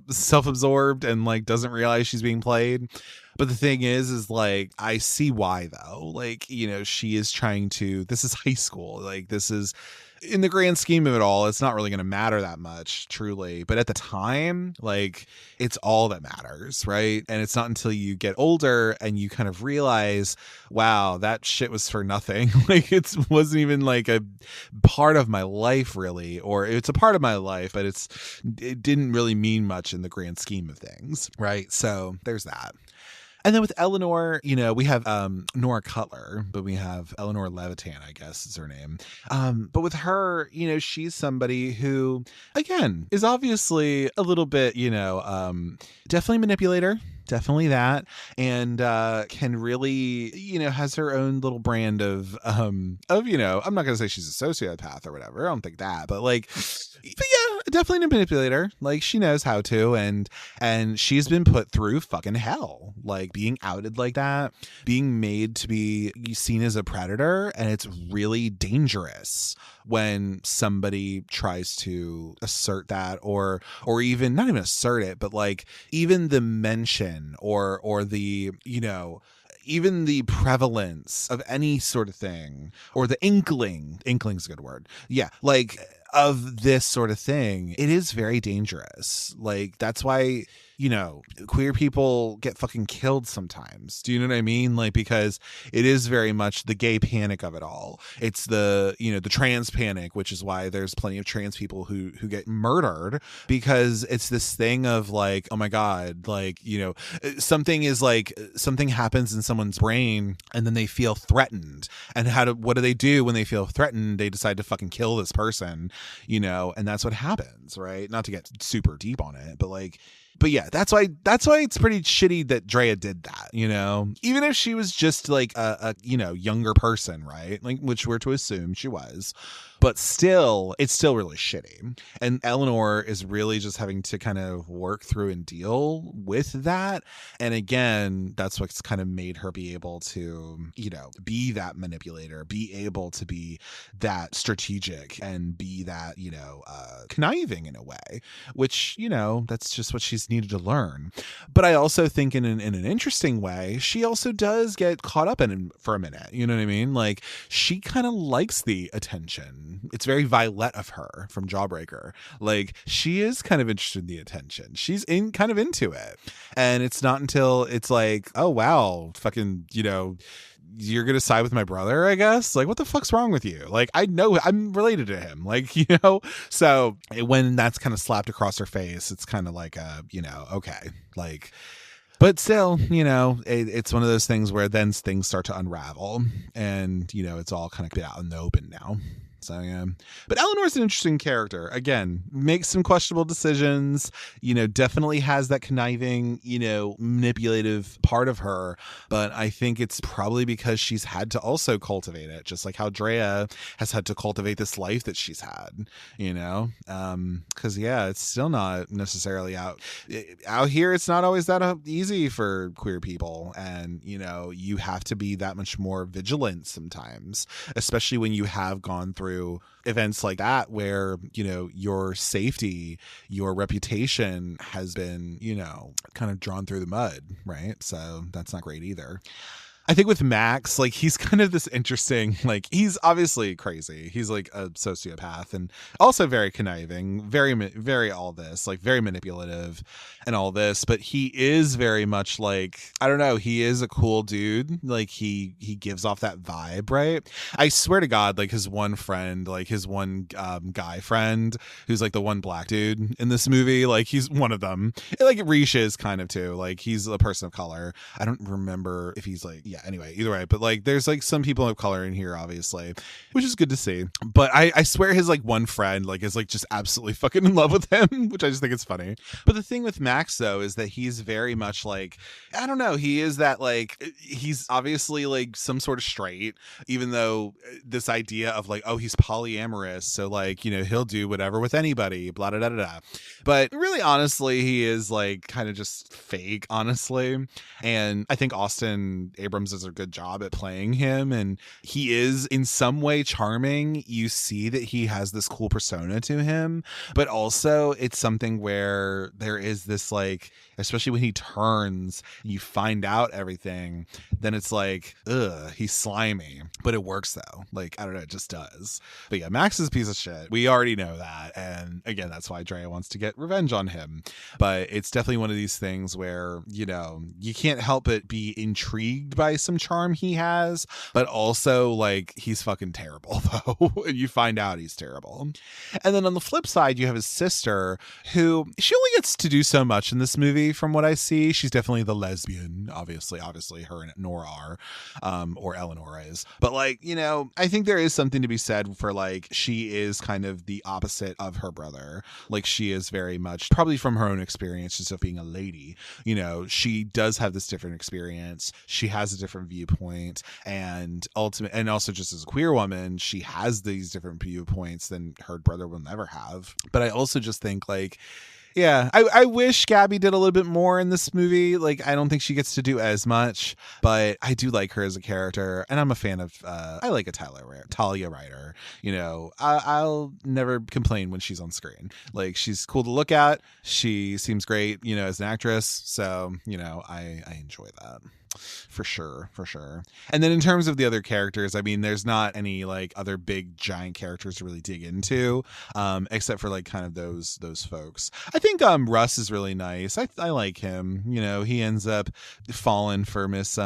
self-absorbed and like doesn't realize she's being played. But the thing is like, I see why though. Like, she is trying to, this is high school. Like this is, in the grand scheme of it all, it's not really going to matter that much, truly. But at the time, like, it's all that matters, right? And it's not until you get older and you kind of realize, wow, that shit was for nothing. Like, it wasn't even like a part of my life, really, or it's a part of my life, but it didn't really mean much in the grand scheme of things, right? So there's that. And then with Eleanor, you know, we have Nora Cutler, but we have Eleanor Levitan, I guess is her name. But with her, you know, she's somebody who, again, is obviously a little bit, you know, definitely manipulator. Definitely that. And can really, you know, has her own little brand of, you know, I'm not going to say she's a sociopath or whatever. I don't think that. But like, but yeah, definitely a manipulator. Like, she knows how to. And she's been put through fucking hell. Like, being outed like that, being made to be seen as a predator. And it's really dangerous when somebody tries to assert that or even not even assert it, but like even the mention or the, you know, even the prevalence of any sort of thing or the inkling's a good word. Yeah. Like of this sort of thing, it is very dangerous. Like, that's why, you know, queer people get fucking killed sometimes. Do you know what I mean? Like, because it is very much the gay panic of it all. It's the, you know, the trans panic, which is why there's plenty of trans people who get murdered, because it's this thing of like, oh my God, like, you know, something happens in someone's brain and then they feel threatened. And what do they do when they feel threatened? They decide to fucking kill this person, you know, and that's what happens, right? Not to get super deep on it, but yeah, that's why it's pretty shitty that Drea did that, you know, even if she was just like a you know, younger person, right? Like, which we're to assume she was, but still, it's still really shitty. And Eleanor is really just having to kind of work through and deal with that. And again, that's what's kind of made her be able to, you know, be that manipulator, be able to be that strategic and be that, you know, conniving in a way, which, you know, that's just what she's needed to learn. But I also think in an interesting way, she also does get caught up in it for a minute. You know what I mean? Like, she kind of likes the attention. It's very Violet of her from Jawbreaker. Like, she is kind of interested in the attention. She's kind of into it. And it's not until it's like, oh wow, fucking, you know, you're gonna side with my brother, I guess. Like, what the fuck's wrong with you? Like, I know I'm related to him, like, you know. So when that's kind of slapped across her face, it's kind of like you know, okay, like, but still, you know, it's one of those things where then things start to unravel, and you know, it's all kind of out in the open now. So yeah, but Eleanor's an interesting character. Again, makes some questionable decisions, you know, definitely has that conniving, you know, manipulative part of her. But I think it's probably because she's had to also cultivate it, just like how Drea has had to cultivate this life that she's had, you know, because yeah, it's still not necessarily out here. It's not always that easy for queer people. And, you know, you have to be that much more vigilant sometimes, especially when you have gone through events like that where, you know, your safety, your reputation has been, you know, kind of drawn through the mud, right? So that's not great either. I think with Max, like, he's kind of this interesting, like, he's obviously crazy. He's like a sociopath and also very conniving, very all this, like very manipulative and all this. But he is very much like, I don't know, he is a cool dude. Like, he gives off that vibe, right? I swear to God, like, his one friend, like his one guy friend, who's like the one black dude in this movie, like, he's one of them. And, like, Riche is kind of too. Like, he's a person of color. I don't remember if he's like, yeah, anyway, either way, but like, there's like some people of color in here, obviously, which is good to see. But I swear his like one friend like is like just absolutely fucking in love with him, which I just think it's funny. But the thing with Max though is that he's very much like, I don't know, he is that, like, he's obviously like some sort of straight, even though this idea of like, oh, he's polyamorous, so like, you know, he'll do whatever with anybody, blah da da da da. But really, honestly, he is like kind of just fake, honestly. And I think Austin Abrams Adams does a good job at playing him, and he is in some way charming. You see that he has this cool persona to him, but also it's something where there is this like, especially when he turns, you find out everything, then it's like, ugh, he's slimy. But it works though. Like, I don't know, it just does. But yeah, Max is a piece of shit. We already know that. And again, that's why Drea wants to get revenge on him. But it's definitely one of these things where, you know, you can't help but be intrigued by some charm he has, but also like he's fucking terrible though. And you find out he's terrible. And then on the flip side, you have his sister, who she only gets to do so much in this movie from what I see. She's definitely the lesbian, obviously her and Nora are, or Eleanor is. But like, you know, I think there is something to be said for like, she is kind of the opposite of her brother. Like, she is very much, probably from her own experience just of being a lady, you know, she does have this different experience. She has a different viewpoint, and also just as a queer woman, she has these different viewpoints than her brother will never have. But I also just think like, yeah, I wish Gabby did a little bit more in this movie. Like, I don't think she gets to do as much, but I do like her as a character, and I'm a fan of, I like a Talia Ryder. You know, I'll never complain when she's on screen. Like, she's cool to look at. She seems great, you know, as an actress. So, you know, I enjoy that. For sure. And then in terms of the other characters, I mean, there's not any like other big giant characters to really dig into, except for like kind of those folks. I think Russ is really nice. I like him. You know, he ends up falling for Miss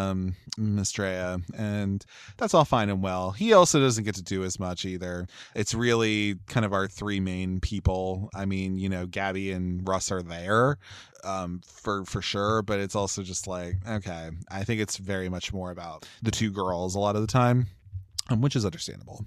Drea, and that's all fine and well. He also doesn't get to do as much either. It's really kind of our three main people. I mean, you know, Gabby and Russ are there for sure, but it's also just like, okay, I think it's very much more about the two girls a lot of the time, which is understandable.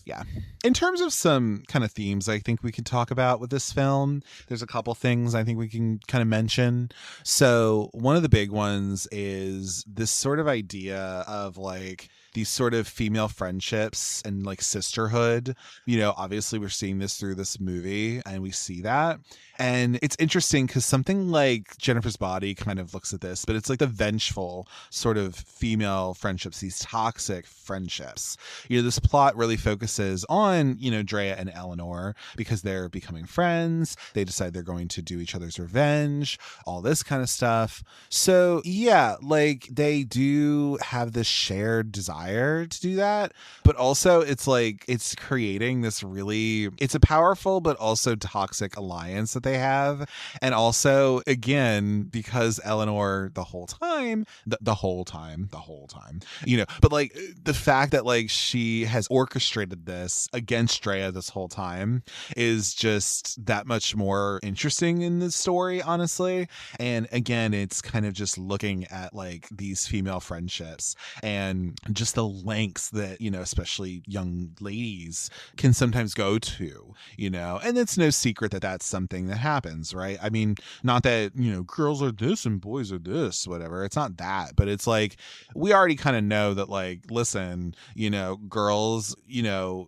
Yeah. In terms of some kind of themes I think we could talk about with this film, there's a couple things I think we can kind of mention. So one of the big ones is this sort of idea of like these sort of female friendships and like sisterhood. You know, obviously we're seeing this through this movie, and we see that. And it's interesting because something like Jennifer's Body kind of looks at this, but it's like the vengeful sort of female friendships, these toxic friendships. You know, this plot really focuses on, you know, Drea and Eleanor because they're becoming friends. They decide they're going to do each other's revenge, all this kind of stuff. So yeah, like they do have this shared desire to do that, but also it's like it's creating this really, it's a powerful but also toxic alliance that they have. And also, again, because Eleanor the whole time, you know, but like the fact that like she has orchestrated this against Drea this whole time is just that much more interesting in the story, honestly. And again, it's kind of just looking at like these female friendships and just the lengths that, you know, especially young ladies can sometimes go to, you know, and it's no secret that that's something that happens, right? I mean, not that, you know, girls are this and boys are this, whatever. It's not that, but it's like, we already kind of know that, like, listen, you know, girls, you know,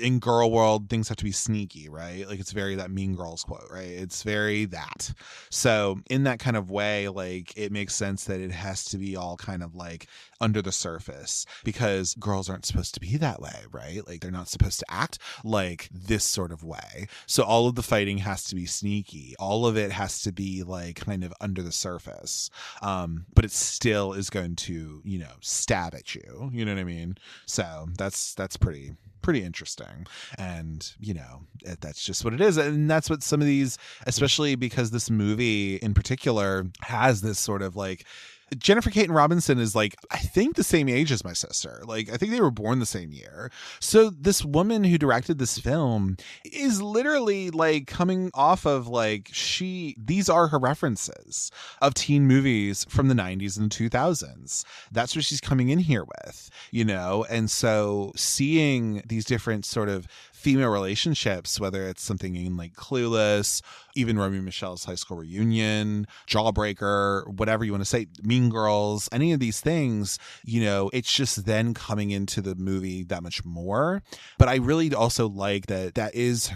in girl world, things have to be sneaky, right? Like, it's very that Mean Girls quote, right? It's very that. So in that kind of way, like, it makes sense that it has to be all kind of like under the surface, because girls aren't supposed to be that way, right? Like, they're not supposed to act like this sort of way. So all of the fighting has to be sneaky. All of it has to be like kind of under the surface. But it still is going to, you know, stab at you. You know what I mean? So that's pretty interesting. And, you know, that's just what it is. And that's what some of these, especially because this movie in particular has this sort of like, Jennifer Caton Robinson is like, I think the same age as my sister. Like, I think they were born the same year. So this woman who directed this film is literally like coming off of like, these are her references of teen movies from the 90s and 2000s. That's what she's coming in here with, you know? And so seeing these different sort of female relationships, whether it's something in like Clueless, even Romy and Michelle's high school reunion, Jawbreaker, whatever you want to say, Mean Girls, any of these things, you know, it's just then coming into the movie that much more. But I really also like that is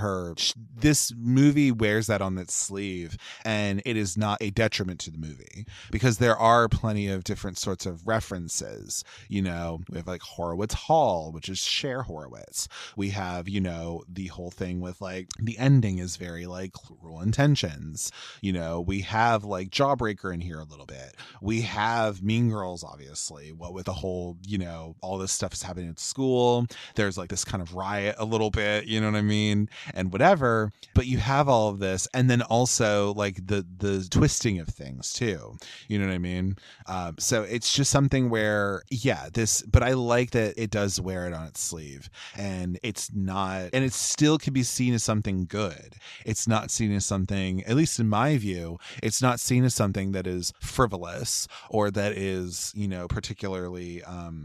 this movie wears that on its sleeve, and it is not a detriment to the movie, because there are plenty of different sorts of references. You know, we have like Horowitz Hall, which is Cher Horowitz. We have, you know, the whole thing with like the ending is very like Cruel Intentions. You know, we have like Jawbreaker in here a little bit. We have Mean Girls, obviously, what with the whole, you know, all this stuff is happening at school. There's like this kind of riot a little bit, you know what I mean? And whatever. But you have all of this, and then also like the twisting of things too. You know what I mean? So it's just something where, yeah, but I like that it does wear it on its sleeve, and it's not, and it still can be seen as something good. It's not seen as something, at least in my view, it's not seen as something that is frivolous or that is, you know, particularly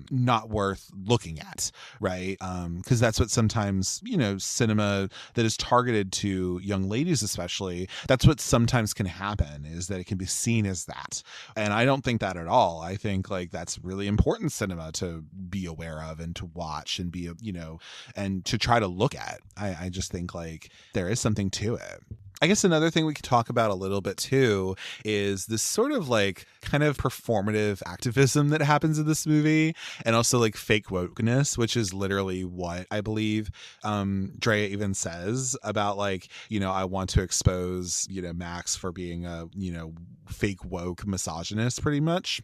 not worth looking at, right? Because that's what sometimes, you know, cinema that is targeted to young ladies especially, that's what sometimes can happen, is that it can be seen as that. And I don't think that at all. I think like that's really important cinema to be aware of and to watch and be, you know, and to try to look at. I just think like there is something to it. I guess another thing we could talk about a little bit too is this sort of like kind of performative activism that happens in this movie, and also like fake wokeness, which is literally what I believe Drea even says about like, you know, I want to expose, you know, Max for being a, you know, fake woke misogynist pretty much.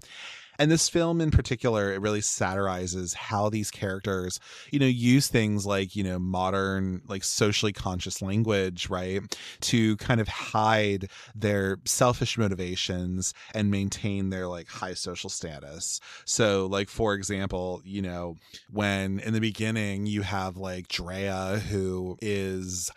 And this film in particular, it really satirizes how these characters, you know, use things like, you know, modern, like socially conscious language, right, to kind of hide their selfish motivations and maintain their like high social status. So like, for example, you know, when in the beginning you have like Drea, who is...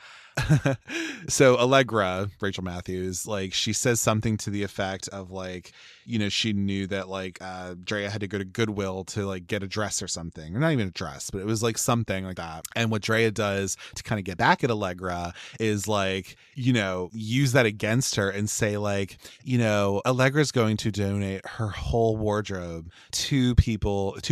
So Allegra, Rachel Matthews, like she says something to the effect of like, you know, she knew that like Drea had to go to Goodwill to like get a dress or something, or not even a dress, but it was like something like that. And what Drea does to kind of get back at Allegra is like, you know, use that against her and say like, you know, Allegra's going to donate her whole wardrobe to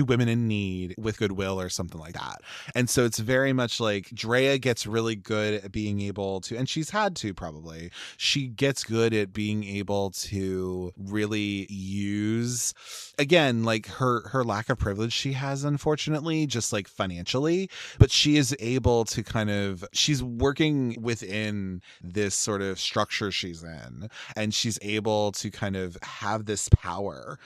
women in need with Goodwill or something like that. And so it's very much like Drea gets really good at being able to, and she's had to probably, she gets good at being able to really use, again, like her lack of privilege she has, unfortunately, just like financially, but she is able to kind of, she's working within this sort of structure she's in, and she's able to kind of have this power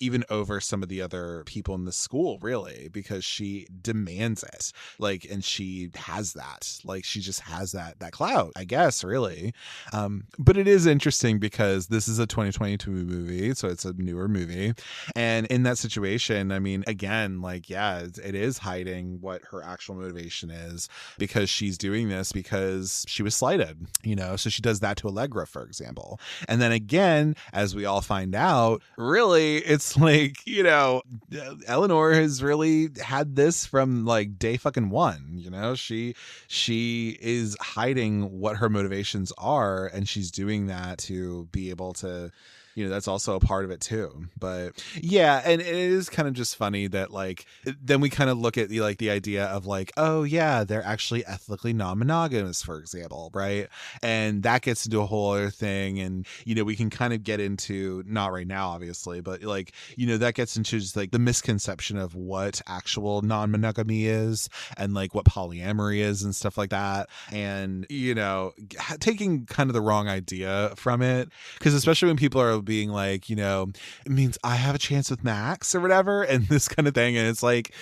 even over some of the other people in the school, really, because she demands it, like, and she has that, like, she just has that clout, I guess, really. But it is interesting because this is a 2022 movie, so it's a newer movie, and in that situation, I mean, again, like, yeah, it is hiding what her actual motivation is, because she's doing this because she was slighted, you know, so she does that to Allegra, for example. And then again, as we all find out, really, it's like, you know, Eleanor has really had this from like day fucking one, you know, she is hiding what her motivations are, and she's doing that to be able to, you know, that's also a part of it too. But yeah, and it is kind of just funny that like, then we kind of look at the idea of like, oh yeah, they're actually ethically non-monogamous, for example, right? And that gets into a whole other thing, and you know, we can kind of get into, not right now obviously, but like, you know, that gets into just like the misconception of what actual non-monogamy is, and like what polyamory is and stuff like that, and you know, taking kind of the wrong idea from it, because especially when people are being like, you know, it means I have a chance with Max or whatever, and this kind of thing, and it's like,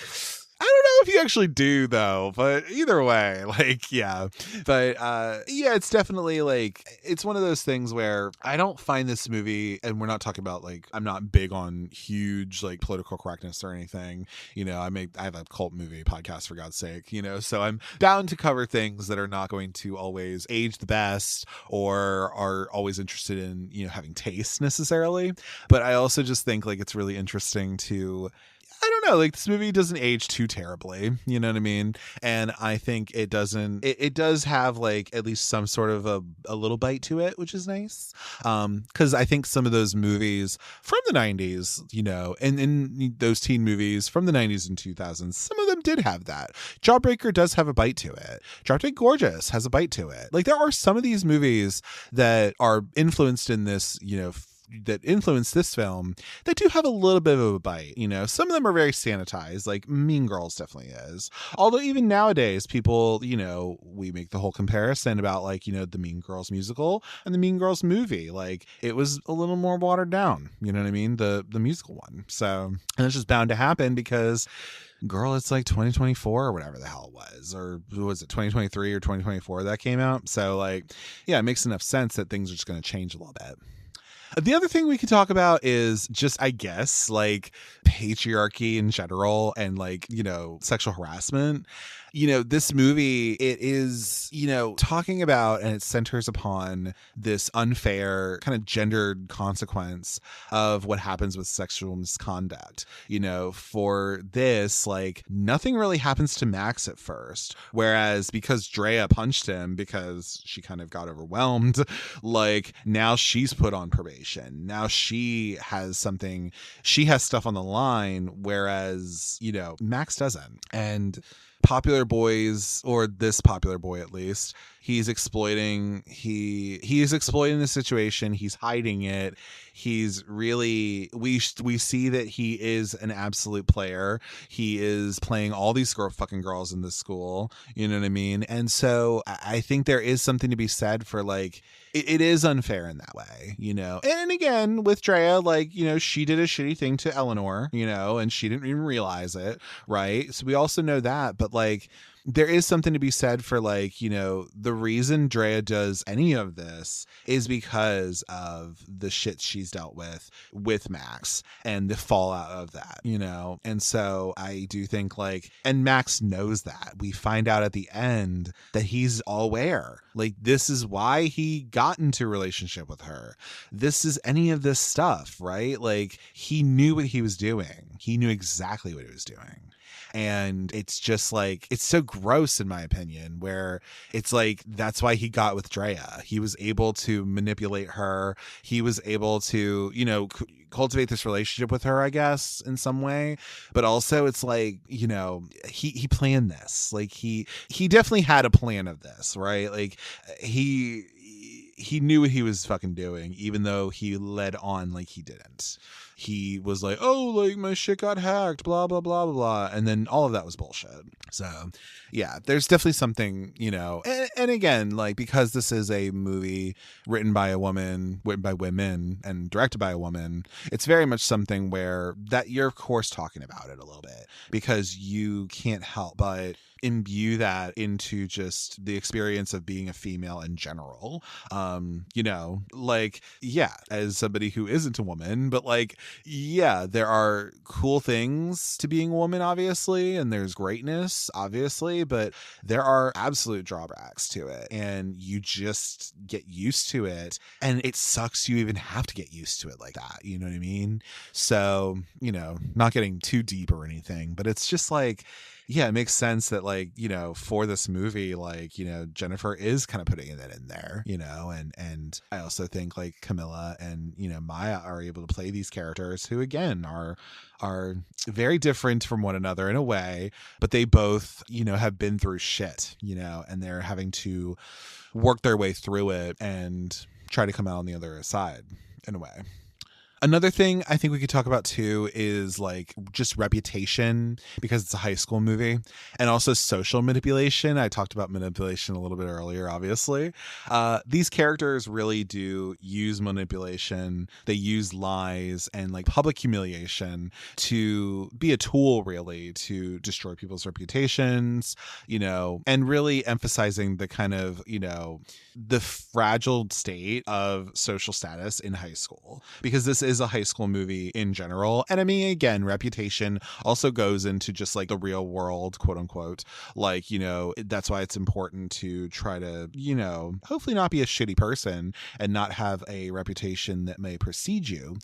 I don't know if you actually do though, but either way, like, yeah. But yeah, it's definitely like, it's one of those things where I don't find this movie, and we're not talking about like, I'm not big on huge like political correctness or anything, you know, I have a cult movie podcast, for God's sake, you know, so I'm bound to cover things that are not going to always age the best or are always interested in, you know, having taste necessarily. But I also just think like it's really interesting to, I don't know, like this movie doesn't age too terribly. basically. You know what I mean? And I think it does have like at least some sort of a little bite to it, which is nice. Because I think some of those movies from the 90s, you know, and in those teen movies from the 90s and 2000s, some of them did have that. Jawbreaker does have a bite to it. Drop Dead Gorgeous has a bite to it. Like, there are some of these movies that are influenced in this, you know, that influenced this film that do have a little bit of a bite. You know, some of them are very sanitized, like Mean Girls definitely is. Although even nowadays people, you know, we make the whole comparison about like, you know, the Mean Girls musical and the Mean Girls movie. Like, it was a little more watered down, you know what I mean? The musical one. So, and it's just bound to happen because girl, it's like 2024 or whatever the hell it was, or was it 2023 or 2024 that came out? So like, yeah, it makes enough sense that things are just going to change a little bit. The other thing we could talk about is just, I guess, like patriarchy in general and like, you know, sexual harassment. You know, this movie, it is, you know, talking about, and it centers upon this unfair kind of gendered consequence of what happens with sexual misconduct. You know, for this, like, nothing really happens to Max at first. Whereas because Drea punched him because she kind of got overwhelmed, like, now she's put on probation. Now she has stuff on the line, whereas, you know, Max doesn't. And popular boys, or this popular boy at least, he's exploiting the situation. He's hiding it. He's really, we see that he is an absolute player. He is playing all these fucking girls in this school, you know what I mean? And so I think there is something to be said for like, it is unfair in that way, you know? And again, with Drea, like, you know, she did a shitty thing to Eleanor, you know, and she didn't even realize it, right? So we also know that, but like, there is something to be said for like, you know, the reason Drea does any of this is because of the shit she's dealt with Max and the fallout of that, you know? And so I do think like, and Max knows that. We find out at the end that he's aware. Like, this is why he got into a relationship with her. This is any of this stuff, right? Like, he knew what he was doing. He knew exactly what he was doing. And it's just like, it's so gross in my opinion, where it's like, that's why he got with Drea. He was able to manipulate her. He was able to, you know, cultivate this relationship with her, I guess, in some way. But also it's like, you know, he planned this. Like he definitely had a plan of this, right? Like he knew what he was fucking doing, even though he led on like he didn't. He was like, oh, like my shit got hacked, blah, blah, blah, blah, blah. And then all of that was bullshit. So yeah, there's definitely something, you know, and again, like, because this is a movie written by a woman, written by women and directed by a woman, it's very much something where that you're of course talking about it a little bit, because you can't help but imbue that into just the experience of being a female in general. You know, like, yeah, as somebody who isn't a woman, but like, yeah, there are cool things to being a woman, obviously, and there's greatness, obviously, but there are absolute drawbacks to it, and you just get used to it, and it sucks you even have to get used to it like that, you know what I mean? So, you know, not getting too deep or anything, but it's just like, yeah, it makes sense that, like, you know, for this movie, like, you know, Jennifer is kind of putting it in there, you know, and I also think like Camilla and, you know, Maya are able to play these characters who, again, are very different from one another in a way, but they both, you know, have been through shit, you know, and they're having to work their way through it and try to come out on the other side in a way. Another thing I think we could talk about too is like just reputation, because it's a high school movie, and also social manipulation. I talked about manipulation a little bit earlier, obviously. These characters really do use manipulation. They use lies and like public humiliation to be a tool, really, to destroy people's reputations, you know, and really emphasizing the kind of, you know, the fragile state of social status in high school, because this is a high school movie in general. And I mean, again, reputation also goes into just like the real world, quote unquote. Like, you know, that's why it's important to try to, you know, hopefully not be a shitty person and not have a reputation that may precede you,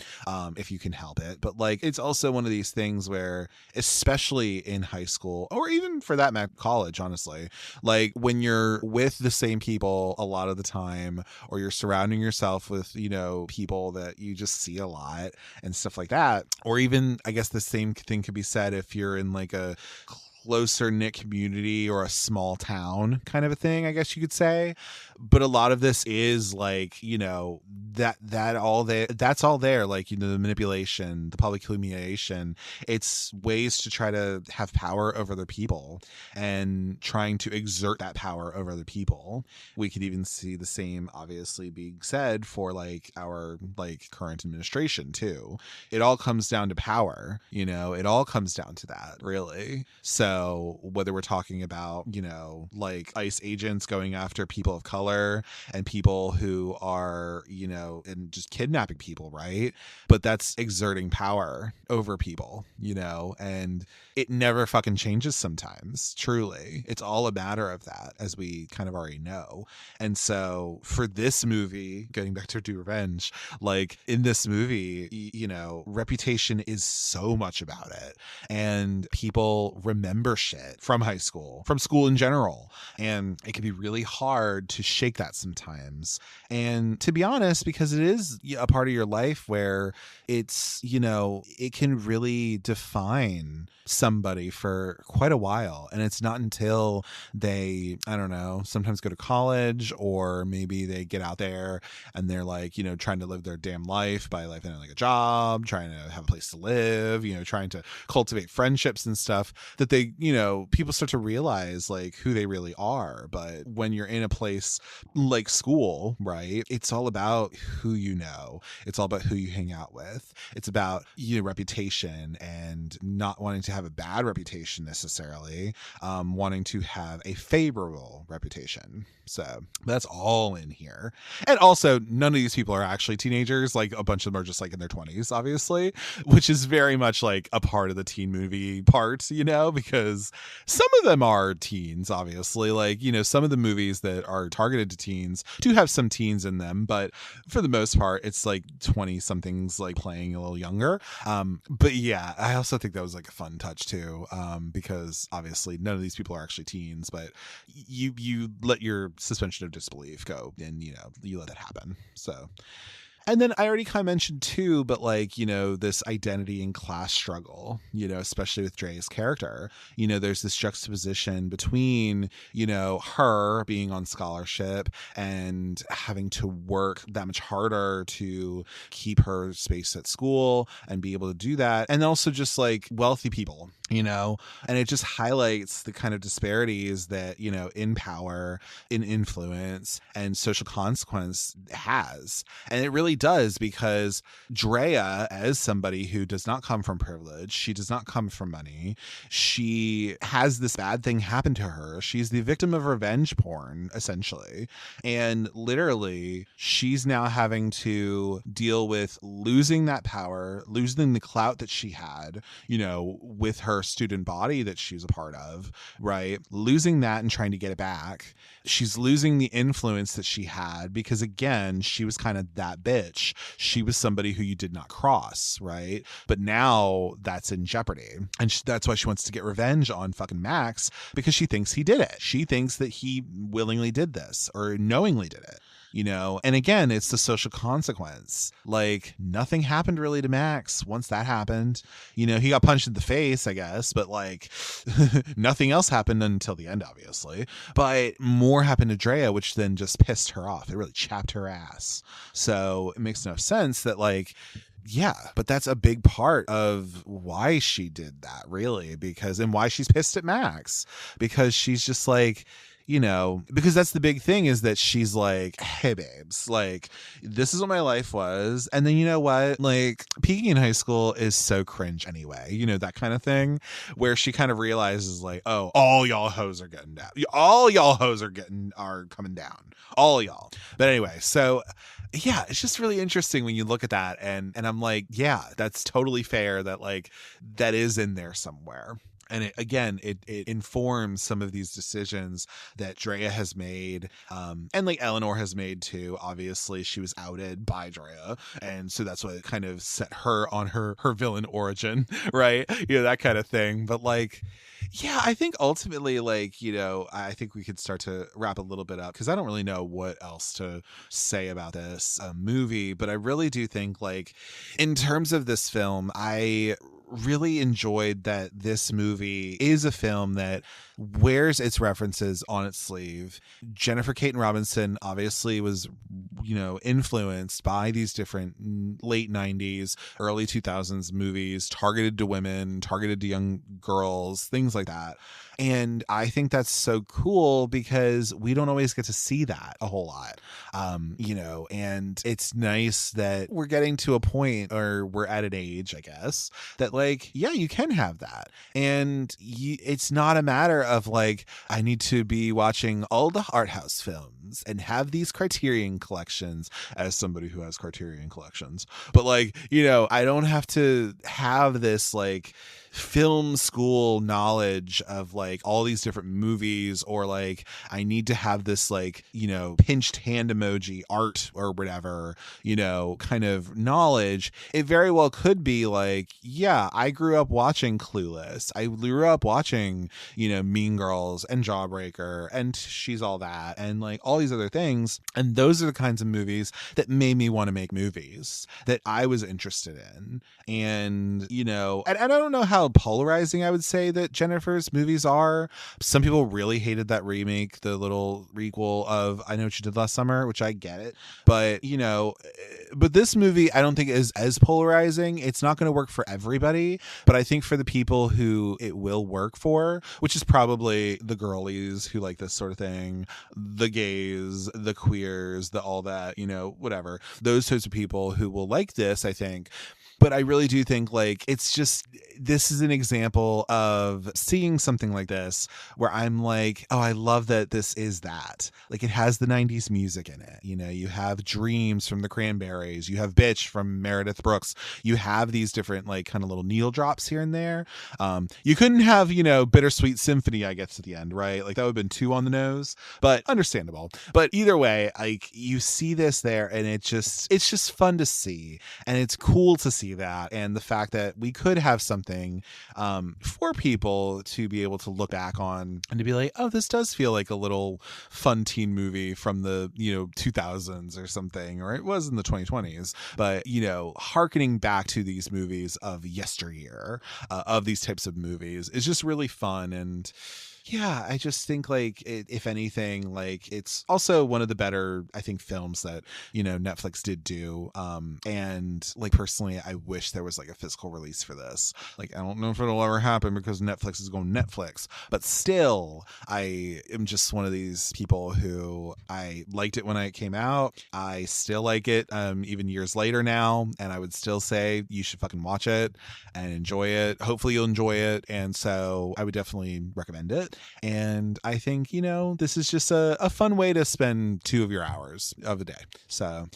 if you can help it. But like, it's also one of these things where, especially in high school, or even for that matter, college, honestly, like when you're with the same people a lot of the time, or you're surrounding yourself with, you know, people that you just see a lot and stuff like that, or even I guess the same thing could be said if you're in like a closer knit community or a small town kind of a thing, I guess you could say. But a lot of this is like, you know, that's all there, like, you know, the manipulation, the public humiliation. It's ways to try to have power over other people and trying to exert that power over other people. We could even see the same obviously being said for like our like current administration too. It all comes down to power, you know, it all comes down to that, really. So whether we're talking about, you know, like ICE agents going after people of color and people who are, you know, and just kidnapping people, right? But that's exerting power over people, you know, and it never fucking changes sometimes, truly. It's all a matter of that, as we kind of already know. And so for this movie, getting back to Do Revenge, like in this movie, you know, reputation is so much about it. And people remember shit from high school, from school in general. And it can be really hard to shake that sometimes. And to be honest, because it is a part of your life where it's, you know, it can really define somebody for quite a while. And it's not until they, I don't know, sometimes go to college, or maybe they get out there and they're like, you know, trying to live their damn life by like finding like a job, trying to have a place to live, you know, trying to cultivate friendships and stuff, that they, you know, people start to realize like who they really are. But when you're in a place like school, right, it's all about who you know. It's all about who you hang out with. It's about, you know, reputation, and not wanting to have a bad reputation necessarily, wanting to have a favorable reputation. So that's all in here. And also, none of these people are actually teenagers. Like a bunch of them are just like in their 20s, obviously, which is very much like a part of the teen movie part, you know, because some of them are teens, obviously. Like, you know, some of the movies that are targeted to teens do have some teens in them, but for the most part, it's like 20 somethings like playing a little younger. But yeah, I also think that was like a fun touch too, because obviously none of these people are actually teens, but you let your suspension of disbelief go, and, you know, you let it happen. So, and then I already kind of mentioned too, but like, you know, this identity and class struggle, you know, especially with Dre's character, you know, there's this juxtaposition between, you know, her being on scholarship and having to work that much harder to keep her space at school and be able to do that. And also just like wealthy people, you know, and it just highlights the kind of disparities that, you know, in power, in influence, and social consequence has. And it really does, because Drea, as somebody who does not come from privilege, she does not come from money, she has this bad thing happen to her. She's the victim of revenge porn, essentially. And literally, she's now having to deal with losing that power, losing the clout that she had, you know, with her student body that she's a part of, right? Losing that and trying to get it back. She's losing the influence that she had, because again, she was kind of that bitch. She was somebody who you did not cross, right? But now that's in jeopardy. And that's why she wants to get revenge on fucking Max, because she thinks he did it. She thinks that he willingly did this, or knowingly did it. You know, and again, it's the social consequence. Like, nothing happened really to Max once that happened. You know, he got punched in the face, I guess, but like nothing else happened until the end, obviously. But more happened to Drea, which then just pissed her off. It really chapped her ass. So it makes no sense that, like, yeah, but that's a big part of why she did that, really, because, and why she's pissed at Max, because she's just like, you know, because that's the big thing is that she's like, hey, babes, like, this is what my life was. And then, you know what? Like, peaking in high school is so cringe anyway, you know, that kind of thing, where she kind of realizes, like, oh, all y'all hoes are getting down. All y'all hoes are coming down. All y'all. But anyway, so yeah, it's just really interesting when you look at that. And I'm like, yeah, that's totally fair that, like, that is in there somewhere. And it informs some of these decisions that Drea has made, and like Eleanor has made too. Obviously, she was outed by Drea, and so that's what kind of set her on her villain origin, right? You know, that kind of thing. But like, yeah, I think ultimately, like, you know, I think we could start to wrap a little bit up because I don't really know what else to say about this movie. But I really do think, like, in terms of this film, I really enjoyed that this movie is a film that wears its references on its sleeve. Jennifer Caton Robinson obviously was, you know, influenced by these different late 90s, early 2000s movies targeted to women, targeted to young girls, things like that. And I think that's so cool because we don't always get to see that a whole lot, you know, and it's nice that we're getting to a point, or we're at an age, I guess, that like, yeah, you can have that. And it's not a matter of like, I need to be watching all the art house films and have these Criterion collections, as somebody who has Criterion collections. But like, you know, I don't have to have this like film school knowledge of like all these different movies, or like I need to have this like, you know, pinched hand emoji art or whatever, you know, kind of knowledge. It very well could be like, yeah, I grew up watching Clueless. I grew up watching, you know, Mean Girls and Jawbreaker and She's All That and like all these other things. And those are the kinds of movies that made me want to make movies that I was interested in. And, you know, and I don't know how polarizing I would say that Jennifer's movies are. Some people really hated that remake, the little requel of I Know What You Did Last Summer, which I get it. But, you know, but this movie I don't think is as polarizing. It's not going to work for everybody, but I think for the people who it will work for, which is probably the girlies who like this sort of thing, the gays, the queers, the all that, you know, whatever, those types of people who will like this, I think. But I really do think like it's just, this is an example of seeing something like this where I'm like, oh, I love that this is that. Like it has the 90s music in it. You know, you have Dreams from the Cranberries. You have Bitch from Meredith Brooks. You have these different like kind of little needle drops here and there. You couldn't have, you know, Bittersweet Symphony, I guess, at the end, right? Like that would have been too on the nose, but understandable. But either way, like you see this there and it's just fun to see. And it's cool to see that, and the fact that we could have something for people to be able to look back on and to be like, oh, this does feel like a little fun teen movie from the, you know, 2000s or something, or it was in the 2020s, but, you know, hearkening back to these movies of yesteryear, of these types of movies is just really fun. And yeah, I just think like if anything, like it's also one of the better, I think, films that, you know, Netflix did do. And like personally, I wish there was like a physical release for this. Like, I don't know if it'll ever happen because Netflix is going Netflix, but still, I am just one of these people who I liked it when it came out. I still like it, even years later now. And I would still say you should fucking watch it and enjoy it. Hopefully you'll enjoy it. And so I would definitely recommend it. And I think, you know, this is just a fun way to spend 2 of your hours of the day. So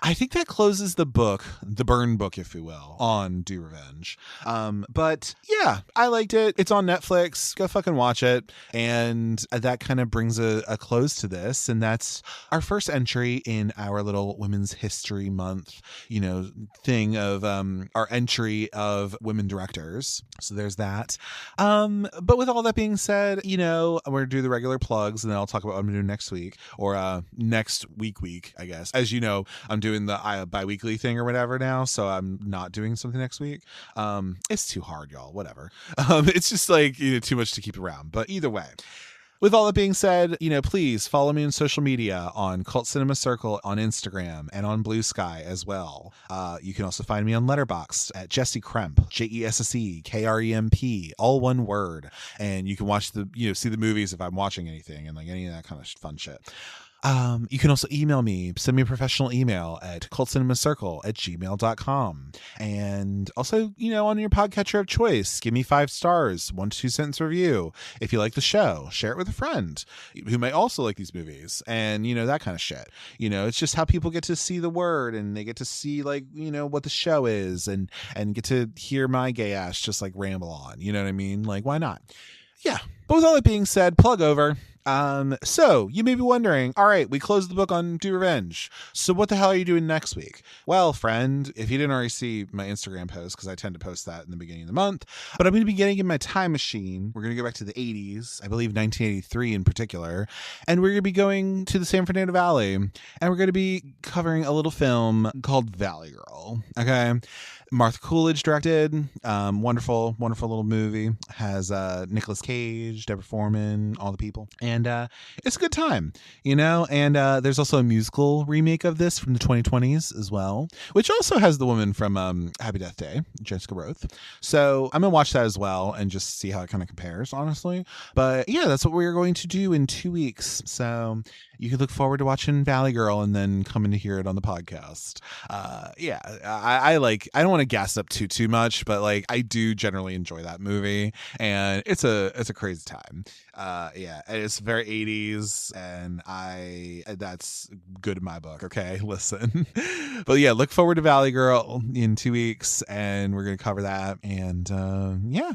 I think that closes the book, the burn book, if you will, on Do Revenge. But yeah, I liked it. It's on Netflix. Go fucking watch it. And that kind of brings a close to this. And that's our first entry in our little Women's History Month, you know, thing of our entry of women directors. So there's that. But with all that being said, you know, we're going to do the regular plugs and then I'll talk about what I'm doing next week, or next week, I guess. As you know, I'm doing the bi-weekly thing or whatever now, so I'm not doing something next week. It's too hard, y'all, whatever. It's just like, you know, too much to keep around. But either way, With all that being said, please follow me on social media on Cult Cinema Circle on Instagram and on Blue Sky as well. You can also find me on Letterboxd at Jesse Kremp, JesseKremp, all one word. And you can watch see the movies if I'm watching anything and like any of that kind of fun shit. You can also email me, send me a professional email at cultcinemacircle@gmail.com. And also, on your podcatcher of choice, give me 5 stars, 1 to 2 sentence review. If you like the show, share it with a friend who may also like these movies and, that kind of shit. It's just how people get to see the word and they get to see what the show is and get to hear my gay ass just like ramble on. You know what I mean? Like, why not? Yeah. But with all that being said, plug over. So you may be wondering, all right, we closed the book on Do Revenge. So what the hell are you doing next week? Well, friend, if you didn't already see my Instagram post, because I tend to post that in the beginning of the month, but I'm going to be getting in my time machine. We're going to go back to the 80s, I believe 1983 in particular, and we're going to be going to the San Fernando Valley, and we're going to be covering a little film called Valley Girl. Okay. Martha Coolidge directed, wonderful little movie, has Nicolas Cage, Deborah Foreman, all the people, and it's a good time, and there's also a musical remake of this from the 2020s as well, which also has the woman from Happy Death Day, Jessica Roth. So I'm gonna watch that as well and just see how it kind of compares, honestly. But yeah, that's what we're going to do in 2 weeks, so you can look forward to watching Valley Girl and then coming to hear it on the podcast. Yeah, I don't want to gas up too much, but I do generally enjoy that movie, and it's a crazy time. Yeah, it's very 80s, and that's good in my book. Okay, listen. But yeah, look forward to Valley Girl in 2 weeks, and we're gonna cover that. And yeah.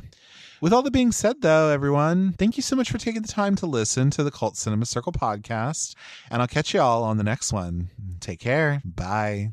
With all that being said, though, everyone, thank you so much for taking the time to listen to the Cult Cinema Circle podcast, and I'll catch you all on the next one. Take care. Bye.